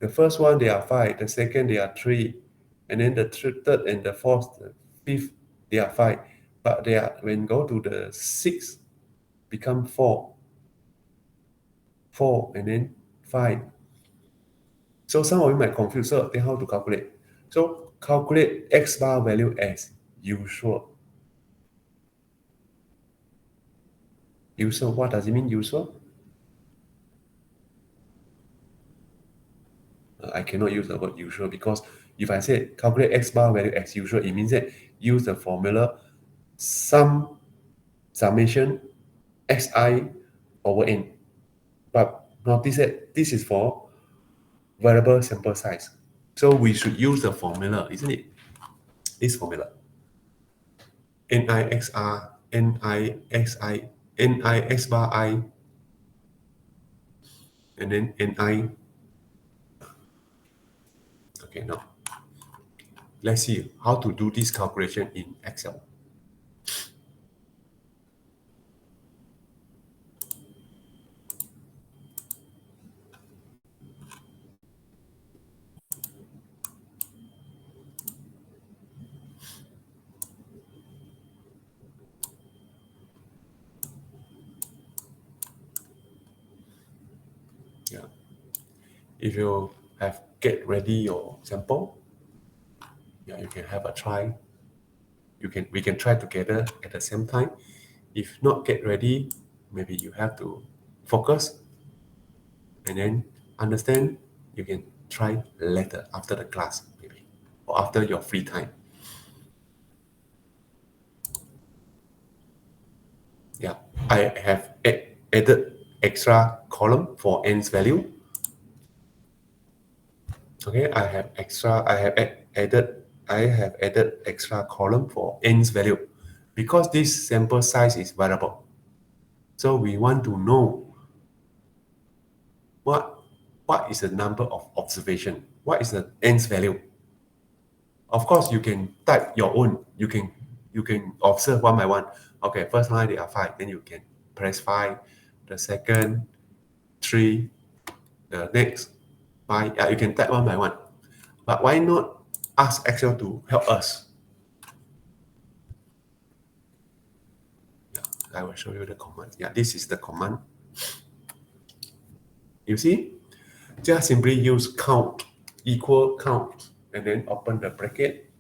A: the first one they are 5, the second they are 3, and then the third and the fourth, the fifth they are 5. But they are, when go to the 6, become 4, and then 5. So some of you might confuse. So then how to calculate? So calculate x bar value as usual. Usual, what does it mean, usual? I cannot use the word usual, because if I say calculate x bar value as usual, it means that use the formula summation xi over n. But notice that this is for variable sample size. So we should use the formula, isn't it? This formula. Nix bar I and then NI. Okay, now let's see how to do this calculation in Excel. Yeah. If you have get ready your sample, yeah, you can have a try. We can try together at the same time. If not get ready, maybe you have to focus and then understand. You can try later after the class, maybe, or after your free time. Yeah, I have added extra column for n's value. Okay, I have added extra column for n's value because this sample size is variable. So we want to know what is the number of observation, what is the n's value. Of course, you can type your own. You can observe one by one. Okay, first line there are 5, then you can press 5. The second 3, the next 5. Yeah, you can type one by one. But why not ask Excel to help us? Yeah, I will show you the command. Yeah, this is the command. You see, just simply use count equal count and then open the bracket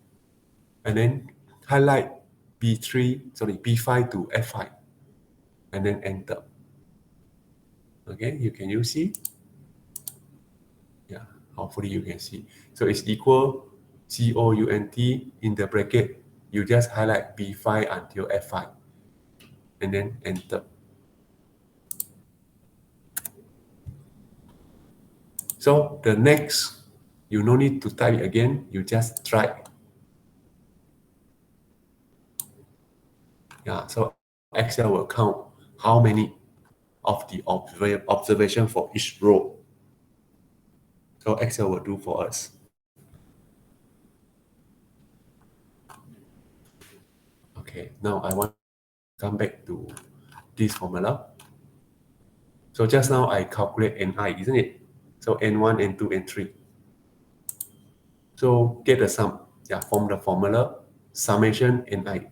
A: and then highlight B5 to F5 and then enter. Okay, you can see? Yeah, hopefully you can see. So it's equal COUNT in the bracket. You just highlight B5 until F5 and then enter. So the next, you no need to type it again. You just drag. Yeah, so Excel will count how many of the observation for each row. So Excel will do for us. Okay, now I want to come back to this formula. So just now I calculate NI, isn't it? So N1, N2, N3. So get the sum. Yeah, from the formula, summation NI.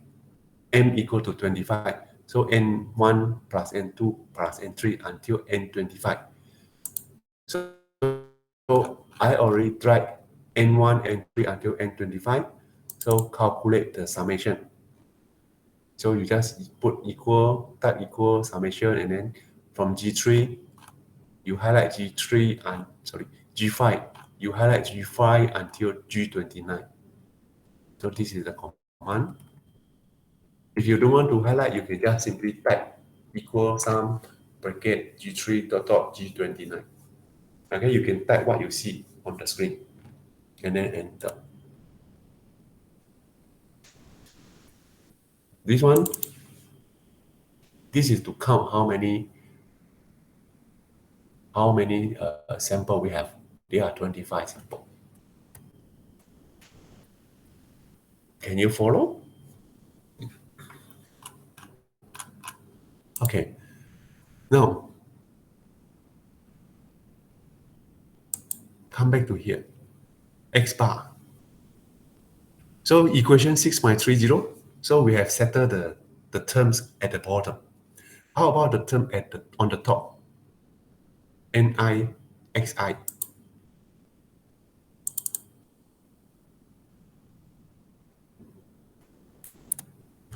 A: N equal to 25. So N1 plus N2 plus N3 until N25. So I already tried N1, N3 until N25. So calculate the summation. So you just put equal, type equal summation, and then from G3, you highlight G3 and G5. You highlight G5 until G29. So this is the command. If you don't want to highlight, you can just simply type equal sum bracket G3 dot G29. Okay, you can type what you see on the screen and then enter. This one, this is to count how many sample we have. There are 25 sample. Can you follow? Okay. Now, come back to here. X bar. So equation 6.30. So we have settled the terms at the bottom. How about the term on the top? Ni, Xi.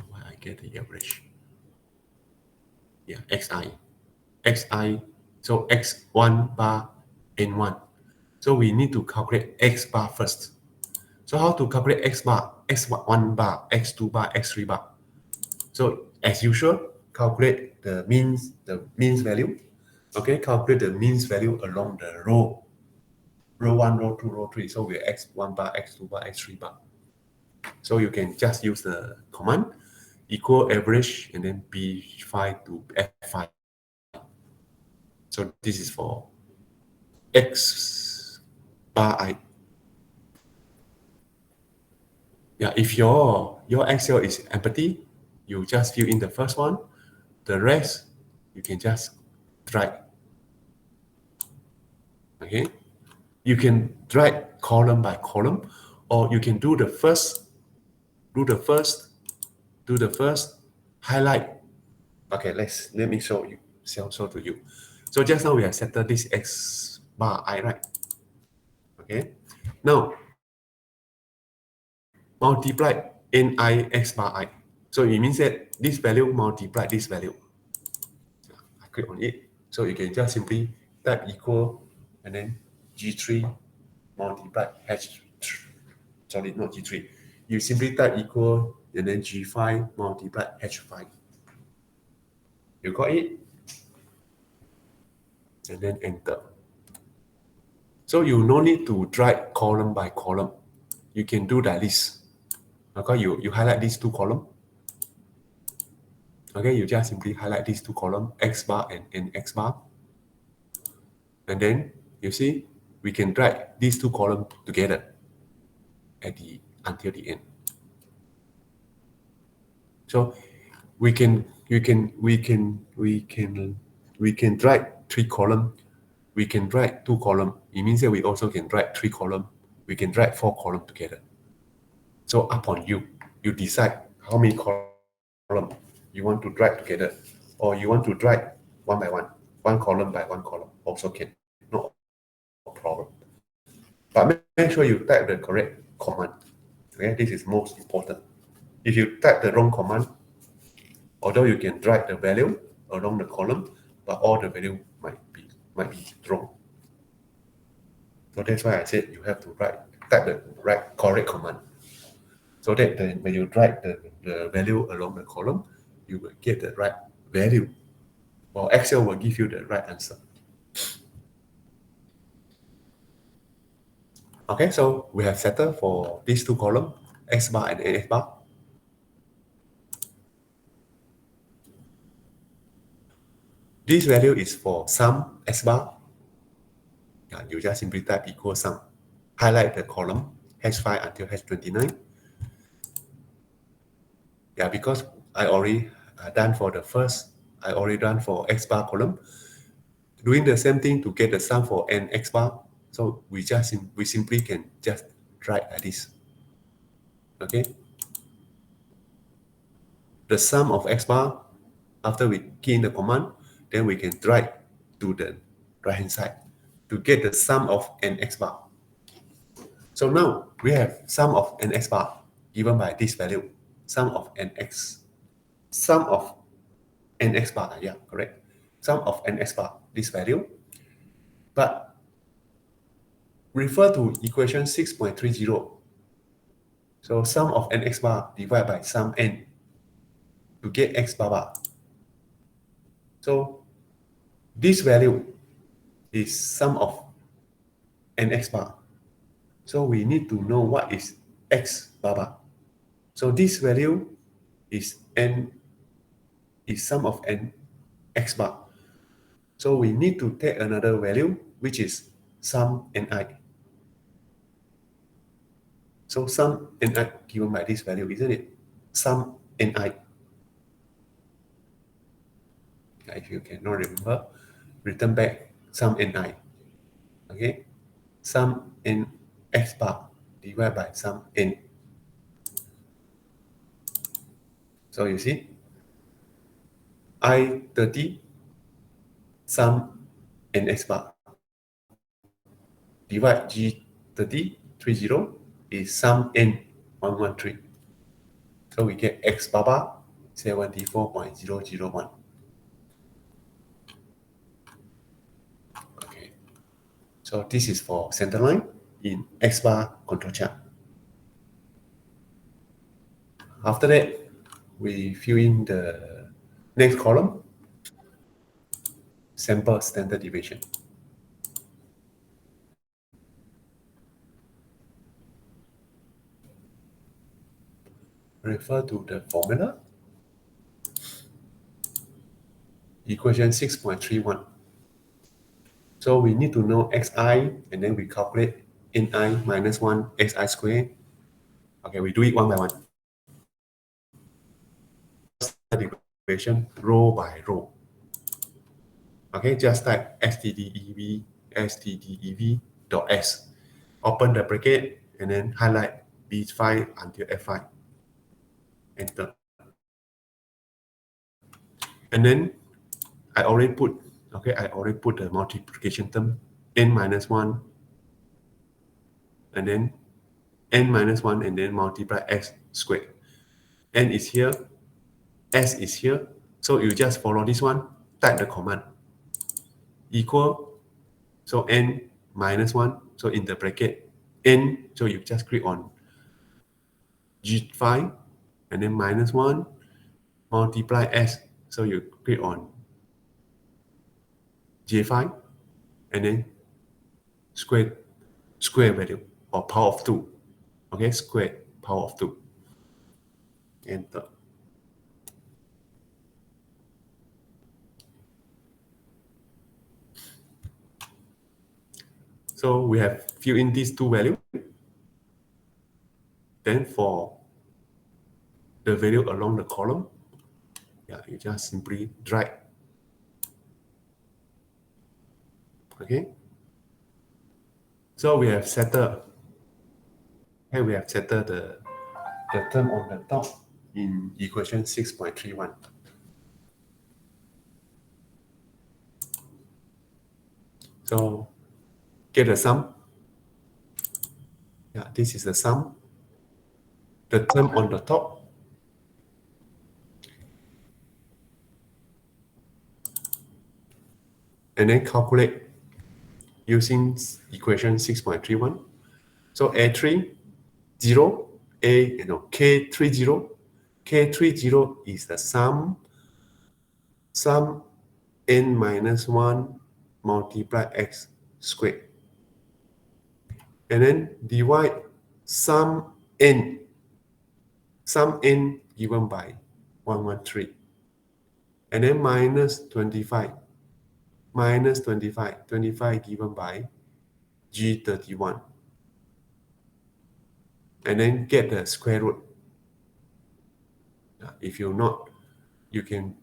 A: Why I get the average? Yeah, Xi. Xi. So X1 bar N1. So we need to calculate X bar first. So how to calculate X bar? X1 bar, X2 bar, X3 bar. So as usual, calculate the means value. Okay, calculate the means value along the row. Row 1, row 2, row 3. So we're X1 bar, X2 bar, X3 bar. So you can just use the command equal average and then B5 to F5. So this is for X bar I. Yeah, if your Excel is empty, you just fill in the first one. The rest, you can just drag. Okay, you can drag column by column, or you can do the first, highlight. Okay, let me show to you. So just now we have settled this X bar I, right? Okay, now multiply Ni X bar I. So it means that this value multiply this value. I click on it. So you can just simply type equal and then G3 multiply H, sorry, not G3. You simply type equal and then G5 multiply H5. You got it? And then enter. So you no need to drag column by column. You can do like this. Okay, you highlight these two columns. Okay, you just simply highlight these two columns, X bar and X bar. And then you see, we can drag these two columns together until the end. So we can drag 3 columns. We can drag 2 columns. It means that we also can drag 3 columns. We can drag 4 columns together. So up on you. You decide how many columns you want to drag together, or you want to drag one by one column by one column. Also can, no problem. But make sure you type the correct command. Okay, this is most important. If you type the wrong command, although you can drag the value along the column, but all the value might be wrong. So that's why I said you have to type the correct command, so that when you drag the value along the column, you will get the right value, or Excel will give you the right answer. Okay, so we have settled for these two columns, X bar and NX bar. This value is for sum X bar. You just simply type equal sum. Highlight the column H5 until H29. Yeah, because I already done for the first, I already done for X bar column. Doing the same thing to get the sum for N X bar. So we simply can just drag like this. Okay. The sum of X bar, after we key in the command, then we can drag to the right hand side to get the sum of N X bar. So now we have sum of N X bar given by this value, sum of NX bar, yeah, correct. Sum of NX bar, this value. But refer to equation 6.30. So sum of NX bar divided by sum N to get X bar. So this value is sum of NX bar. So we need to know what is X bar. So this value is sum of N X bar. So we need to take another value, which is sum Ni. So sum Ni given by this value, isn't it? Sum Ni. If you cannot remember, return back sum Ni. Okay? Sum N X bar divided by sum N. So you see, I30 sum NX bar divide G30 30 is sum N113. So we get X bar 74.001. Okay. So this is for center line in X bar control chart. After that, we fill in the next column, sample standard deviation. Refer to the formula, equation 6.31. So we need to know xi, and then we calculate ni minus 1 xi squared. Okay, we do it one by one. Equation row by row. Okay, just type stdev dot s. Open the bracket and then highlight B5 until F5. Enter. And then I already put the multiplication term n minus 1 and then n minus 1 and then multiply x squared. N is here, s is here. So you just follow this one, type the command equal, so n minus 1, so in the bracket n, so you just click on G5 and then minus 1 multiply s, so you click on J5 and then square value or power of 2. Okay, square power of 2. Enter. So we have fill in these two values. Then for the value along the column, you just simply drag. Okay. So we have settled. Okay, we have settled the term on the top in equation 6.31. So get the sum. Yeah, this is the sum. The term on the top. And then calculate using equation 6.31. So A3, 0, K30. K30 is the sum n minus 1 multiply x squared. And then divide sum n given by 113. And then minus 25 given by G31. And then get the square root. If you're not, you can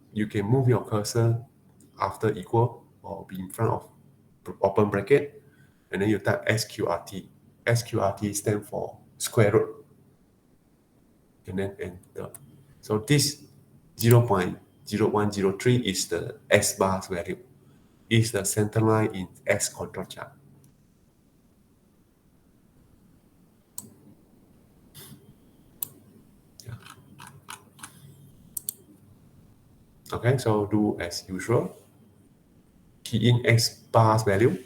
A: move your cursor after equal or be in front of open bracket, and then you type SQRT. SQRT stands for square root. And then enter. So this 0.0103 is the S bar's value. Is the center line in S control chart. Okay, so do as usual. Key in X bar's value.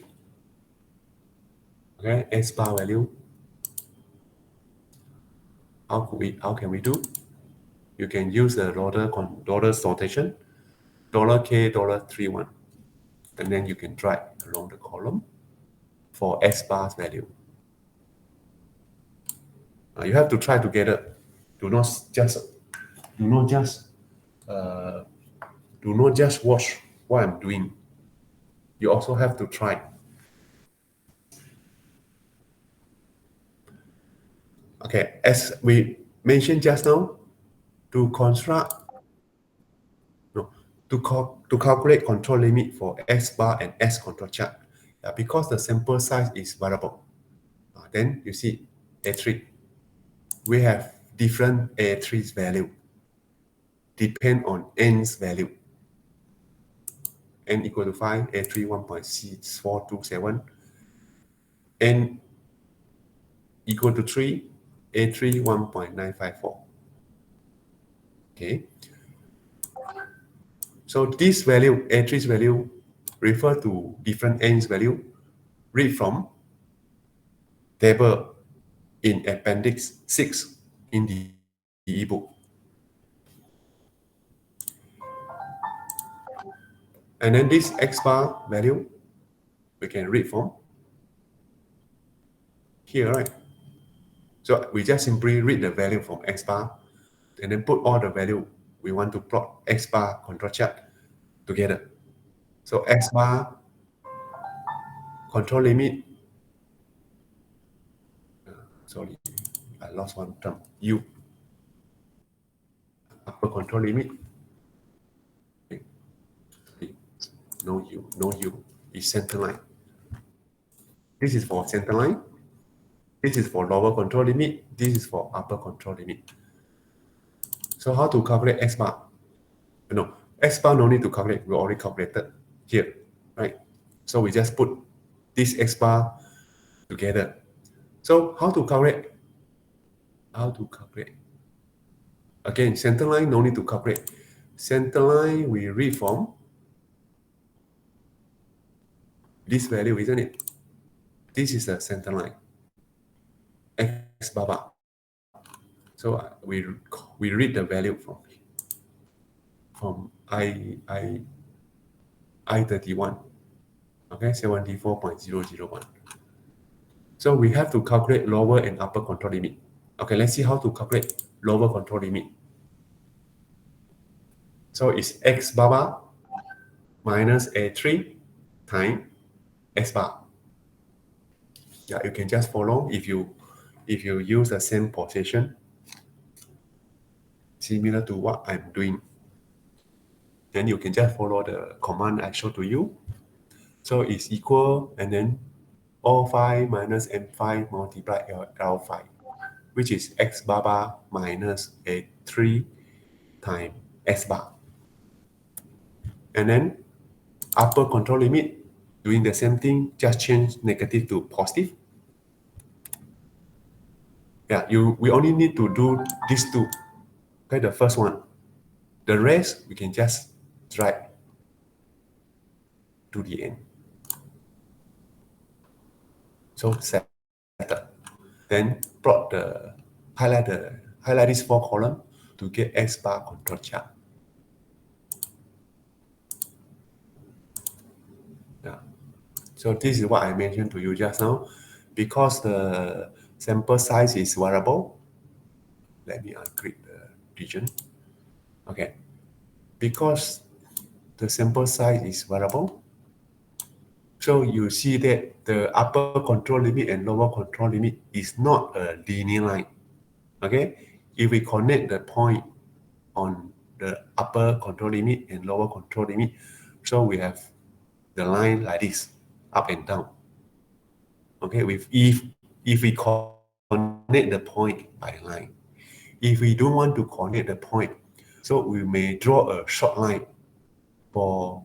A: Okay, X bar value. How can we do? You can use the dollar sortation, $K, $31, and then you can drag along the column for S bar's value. You have to try together. Do not just watch what I'm doing. You also have to try. Okay, as we mentioned just now, to calculate control limit for S bar and S control chart, because the sample size is variable. Then you see A3. We have different A3's value depend on N's value. N equal to 5, A3 1.6427, N equal to 3, A3 1.954. Okay. So this value, A3's value, refer to different N's value. Read from table in Appendix 6 in the ebook. And then this X bar value, we can read from here, right? So we just simply read the value from X bar and then put all the value we want to plot X bar control chart together. So X bar control limit. Sorry, I lost one term. U. Upper control limit. No U, no U. It's center line. This is for center line. This is for lower control limit. This is for upper control limit. So how to calculate X bar? No, X bar no need to calculate. We already calculated here, right? So we just put this X bar together. So how to calculate? How to calculate? Again, center line no need to calculate. Center line we read from this value, isn't it? This is the center line. X bar bar. So we read the value from I31, okay, 74.001. So we have to calculate lower and upper control limit. Okay, let's see how to calculate lower control limit. So it's X bar bar minus A3 times X bar. Yeah, you can just follow if you use the same position, similar to what I'm doing. Then you can just follow the command I showed to you. So it's equal, and then O5 minus M5 multiplied L5, which is X bar bar minus A3 times S bar. And then upper control limit, doing the same thing, just change negative to positive. Yeah, we only need to do these two. Okay, the first one. The rest, we can just drag to the end. So set up. Then plot highlight this 4 column to get X bar control chart. Yeah. So this is what I mentioned to you just now. Because the sample size is variable, let me unclick the region. Okay. Because the sample size is variable, so you see that the upper control limit and lower control limit is not a linear line. Okay, if we connect the point on the upper control limit and lower control limit, so we have the line like this, up and down. Okay, if we connect the point by line, if we don't want to connect the point, so we may draw a short line for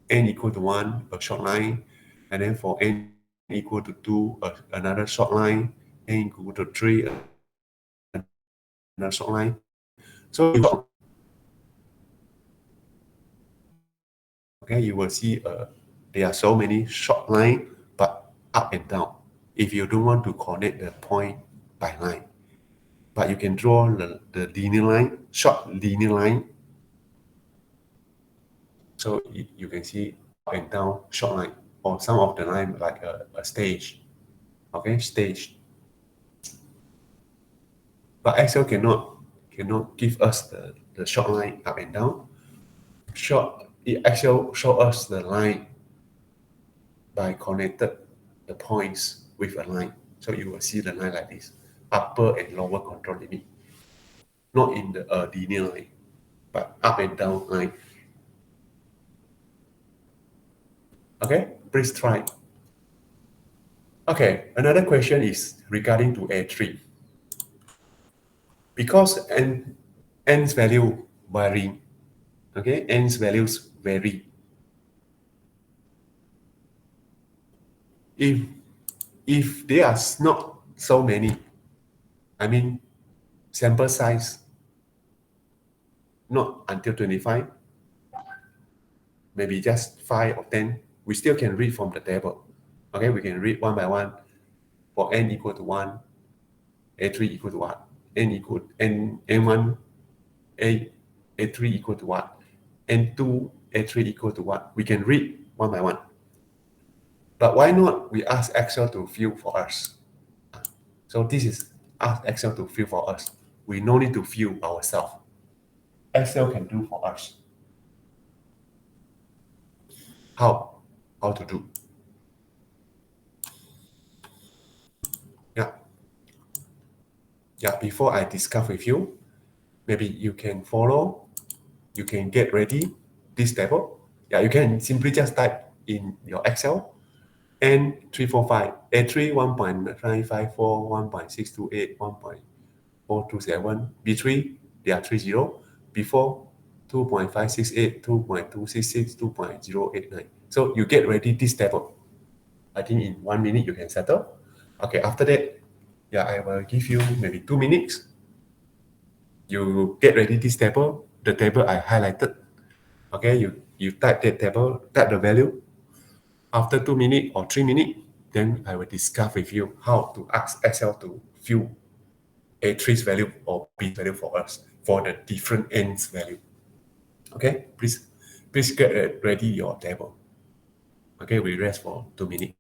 A: n equal to 1, a short line, and then for n equal to 2, another short line, n equal to 3, another short line. So okay, you will see there are so many short line, but up and down. If you don't want to connect the point by line, but you can draw the linear line, short linear line. So you can see up and down short line, or some of the line like a stage. Okay, stage. But Excel cannot give us the short line up and down. Excel show us the line by connected the points with a line. So you will see the line like this, upper and lower control limit. Not in the linear line, but up and down line. Okay, please try. Okay, another question is regarding to A3. Because n's value vary, okay, n's values vary. If there are not so many, I mean, sample size not until 25, maybe just 5 or 10, we still can read from the table. Okay, we can read one by one. For n equal to 1, A3 equal to what? N1, A3 equal to what? N2, A3 equal to what? We can read one by one. But why not we ask Excel to fill for us? So this is ask Excel to fill for us. We no need to fill ourselves. Excel can do for us. How to do? Yeah, before I discuss with you, maybe you can follow, you can get ready this table. Yeah, you can simply just type in your Excel N345, A3 1.954, 1.628, 1.427, B3, they are 30, B4, 2.568, 2.266, 2.089. So you get ready this table. I think in 1 minute you can settle. Okay, after that, yeah, I will give you maybe 2 minutes. You get ready this table, the table I highlighted. Okay, you type that table, type the value. After 2 minutes or 3 minutes, then I will discuss with you how to ask Excel to fill A3's value or B value for us for the different ends value. Okay, please get ready your table. Okay, we rest for 2 minutes.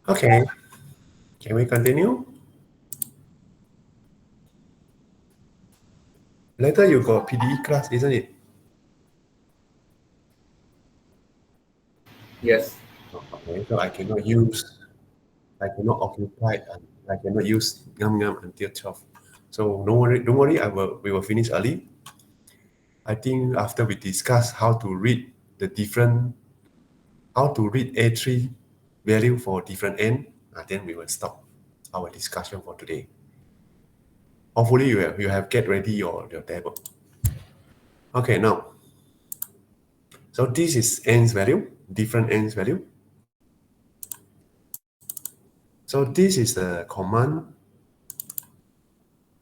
A: Okay, can we continue? Later you got PDE class, isn't it?
B: Yes.
A: Okay, so I cannot occupy, and I cannot use ngam until 12. So don't worry, we will finish early. I think after we discuss how to read A3 value for different n, then we will stop our discussion for today. Hopefully you have get ready your table. Okay, now, so this is n's value, different n's value. So this is the command.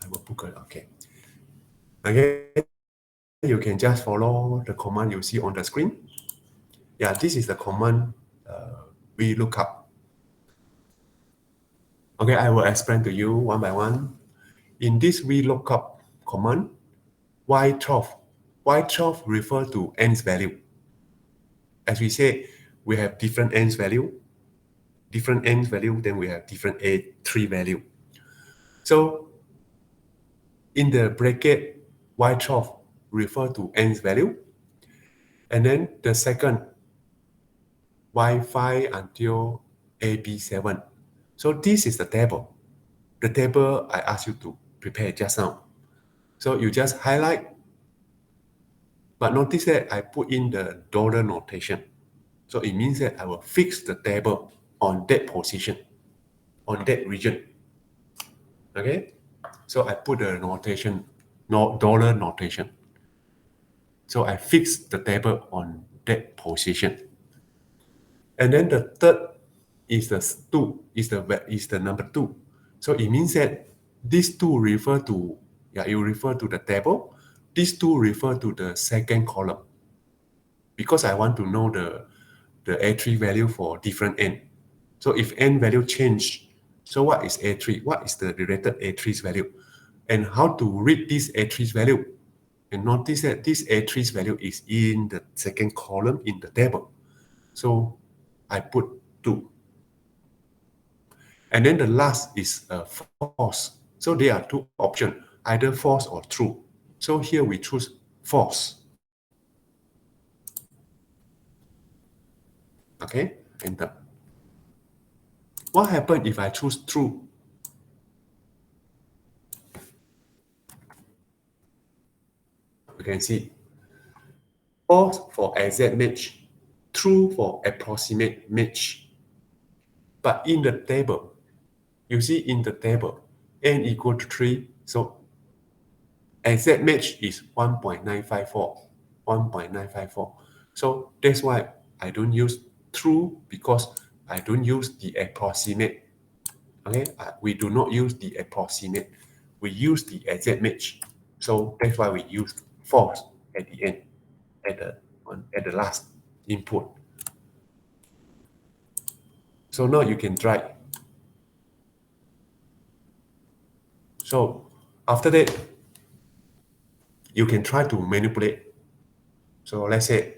A: I will book it, okay. Okay, you can just follow the command you see on the screen. Yeah, this is the command VLOOKUP. Okay, I will explain to you one by one. In this VLOOKUP command, Y12 refer to n's value. As we say, we have different n's value, then we have different A3 value. So in the bracket, Y12 refer to n's value, and then the second, Y5 until AB7. So this is the table I asked you to prepare just now. So you just highlight, but notice that I put in the dollar notation. So it means that I will fix the table on that position, on that region. Okay? So I put the notation, dollar notation. So I fix the table on that position. And then the third is the number 2. So it means that these two refer to, you refer to the table. These two refer to the second column. Because I want to know the A3 value for different n. So if n value change, so what is A3? What is the related A3's value? And how to read this A3's value? And notice that this A3's value is in the second column in the table. So I put 2. And then the last is false. So there are two options, either false or true. So here we choose false. Okay, enter. What happens if I choose true? You can see false for exact match, true for approximate match. But in the table, you see in the table, n equal to 3, so exact match is 1.954. So that's why I don't use true, because I don't use the approximate. Okay, we do not use the approximate. We use the exact match. So that's why we use false at the end, at the last input. So now you can try. So after that, you can try to manipulate. So let's say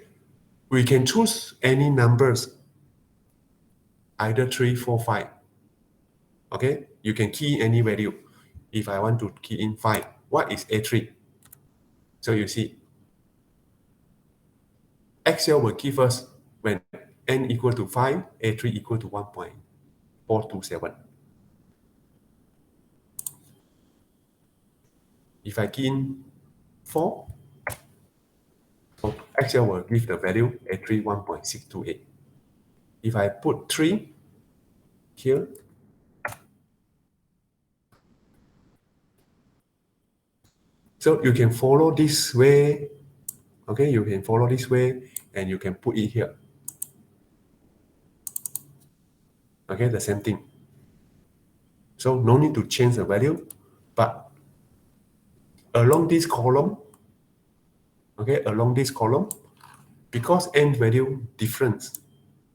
A: we can choose any numbers, either 3, 4, 5. Okay, you can key in any value. If I want to key in 5, what is A3? So you see, Excel will give us when n equal to 5, A3 equal to 1.427. If I key in 4, so Excel will give the value A3 1.628. If I put 3 here, so you can follow this way. Okay, you can follow this way and you can put it here. Okay, the same thing. So no need to change the value, but along this column, okay, along this column, because n value different.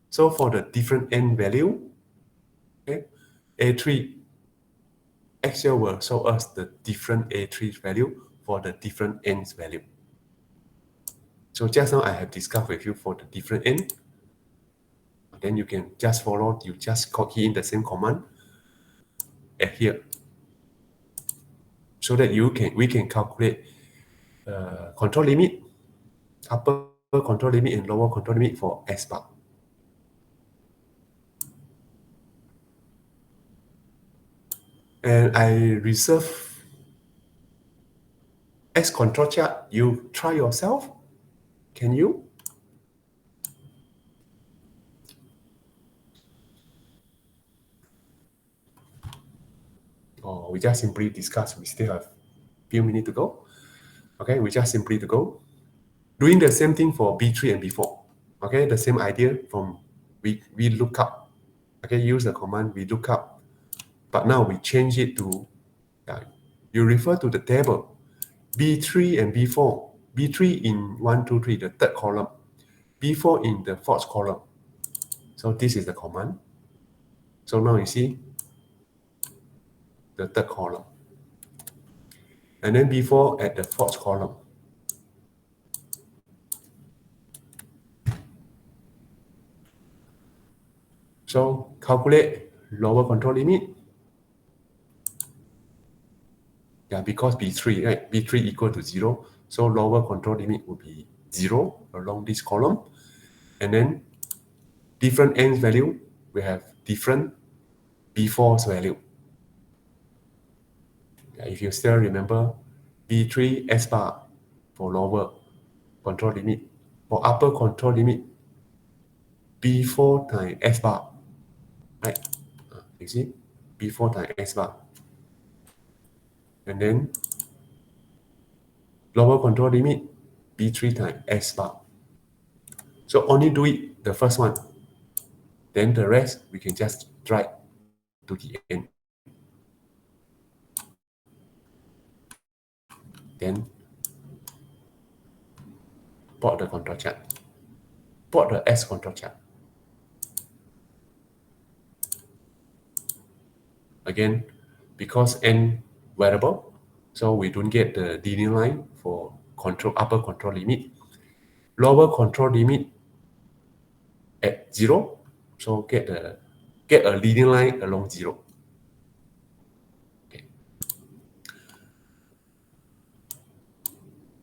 A: So for the different n value, okay, A3, Excel will show us the different A3 value for the different n's value. So just now I have discussed with you for the different n. Then you can just follow, you just key in the same command at here, so that we can calculate control limit, upper control limit and lower control limit for S bar. And I reserve S control chart. You try yourself. Can you? Or we just simply discuss. We still have a few minutes to go. Okay, we just simply to go. Doing the same thing for B3 and B4. Okay, the same idea from we look up. Okay, use the command we look up. But now we change it to, you refer to the table. B3 and B4. B3 in 1, 2, 3, the third column. B4 in the fourth column. So this is the command. So now you see the third column. And then B4 at the fourth column. So calculate lower control limit. Yeah, because B3, right? B3 equal to 0. So lower control limit will be 0 along this column. And then different n's value, we have different B4's value. Yeah, if you still remember, B3 S bar for lower control limit. For upper control limit, B4 times S bar. Right? You see? B4 times S bar. And then lower control limit, B3 times S bar. So only do it the first one. Then the rest, we can just drag to the end. Then plot the control chart. Plot the S control chart. Again, because n variable, so we don't get the linear line for upper control limit. Lower control limit at 0, so get a linear line along 0. Okay.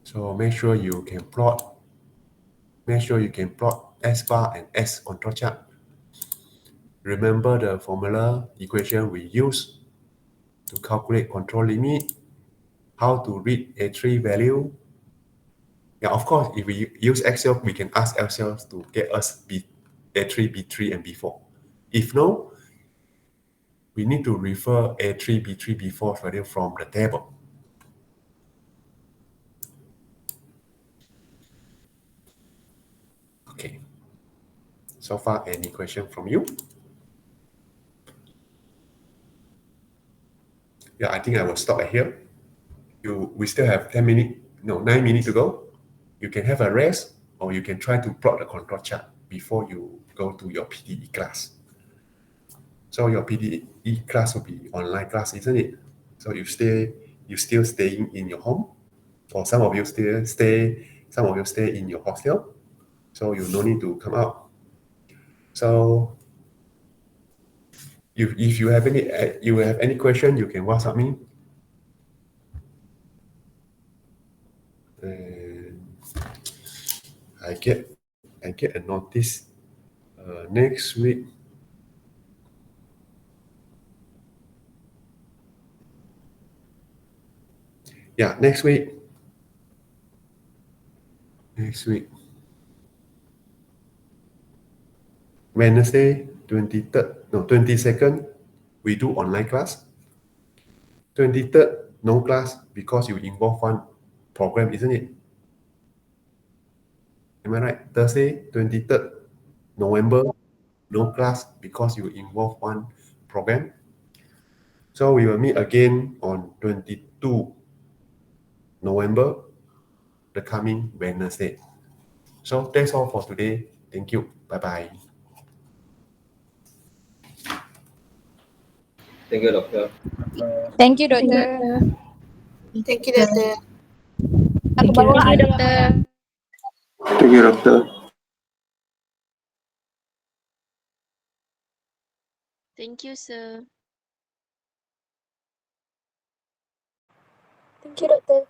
A: So make sure you can plot S bar and S control chart. Remember the formula equation we use to calculate control limit, how to read A3 value. Yeah, of course, if we use Excel, we can ask Excel to get us A3, B3, and B4. If no, we need to refer A3, B3, B4 value from the table. Okay. So far, any question from you? Yeah, I think I will stop at here. We still have 9 minutes to go. You can have a rest, or you can try to plot the control chart before you go to your PDE class. So your PDE class will be online class, isn't it? So you still staying in your home, or some of you stay in your hostel. So you no need to come out. So if you have any question, you can WhatsApp me. And I get a notice next week. Yeah, next week. Wednesday, 22nd, we do online class. 23rd, no class because you involve one program, isn't it? Am I right? Thursday, 23rd November, no class because you involve one program. So we will meet again on 22 November, the coming Wednesday. So that's all for today. Thank you. Bye-bye.
B: Thank you, Doctor.
C: Thank you, Dokter.
D: Thank you, Doctor.
C: Aku bawa Dokter.
A: Thank you, Doctor.
E: Thank you, sir.
C: Thank you, Doktor.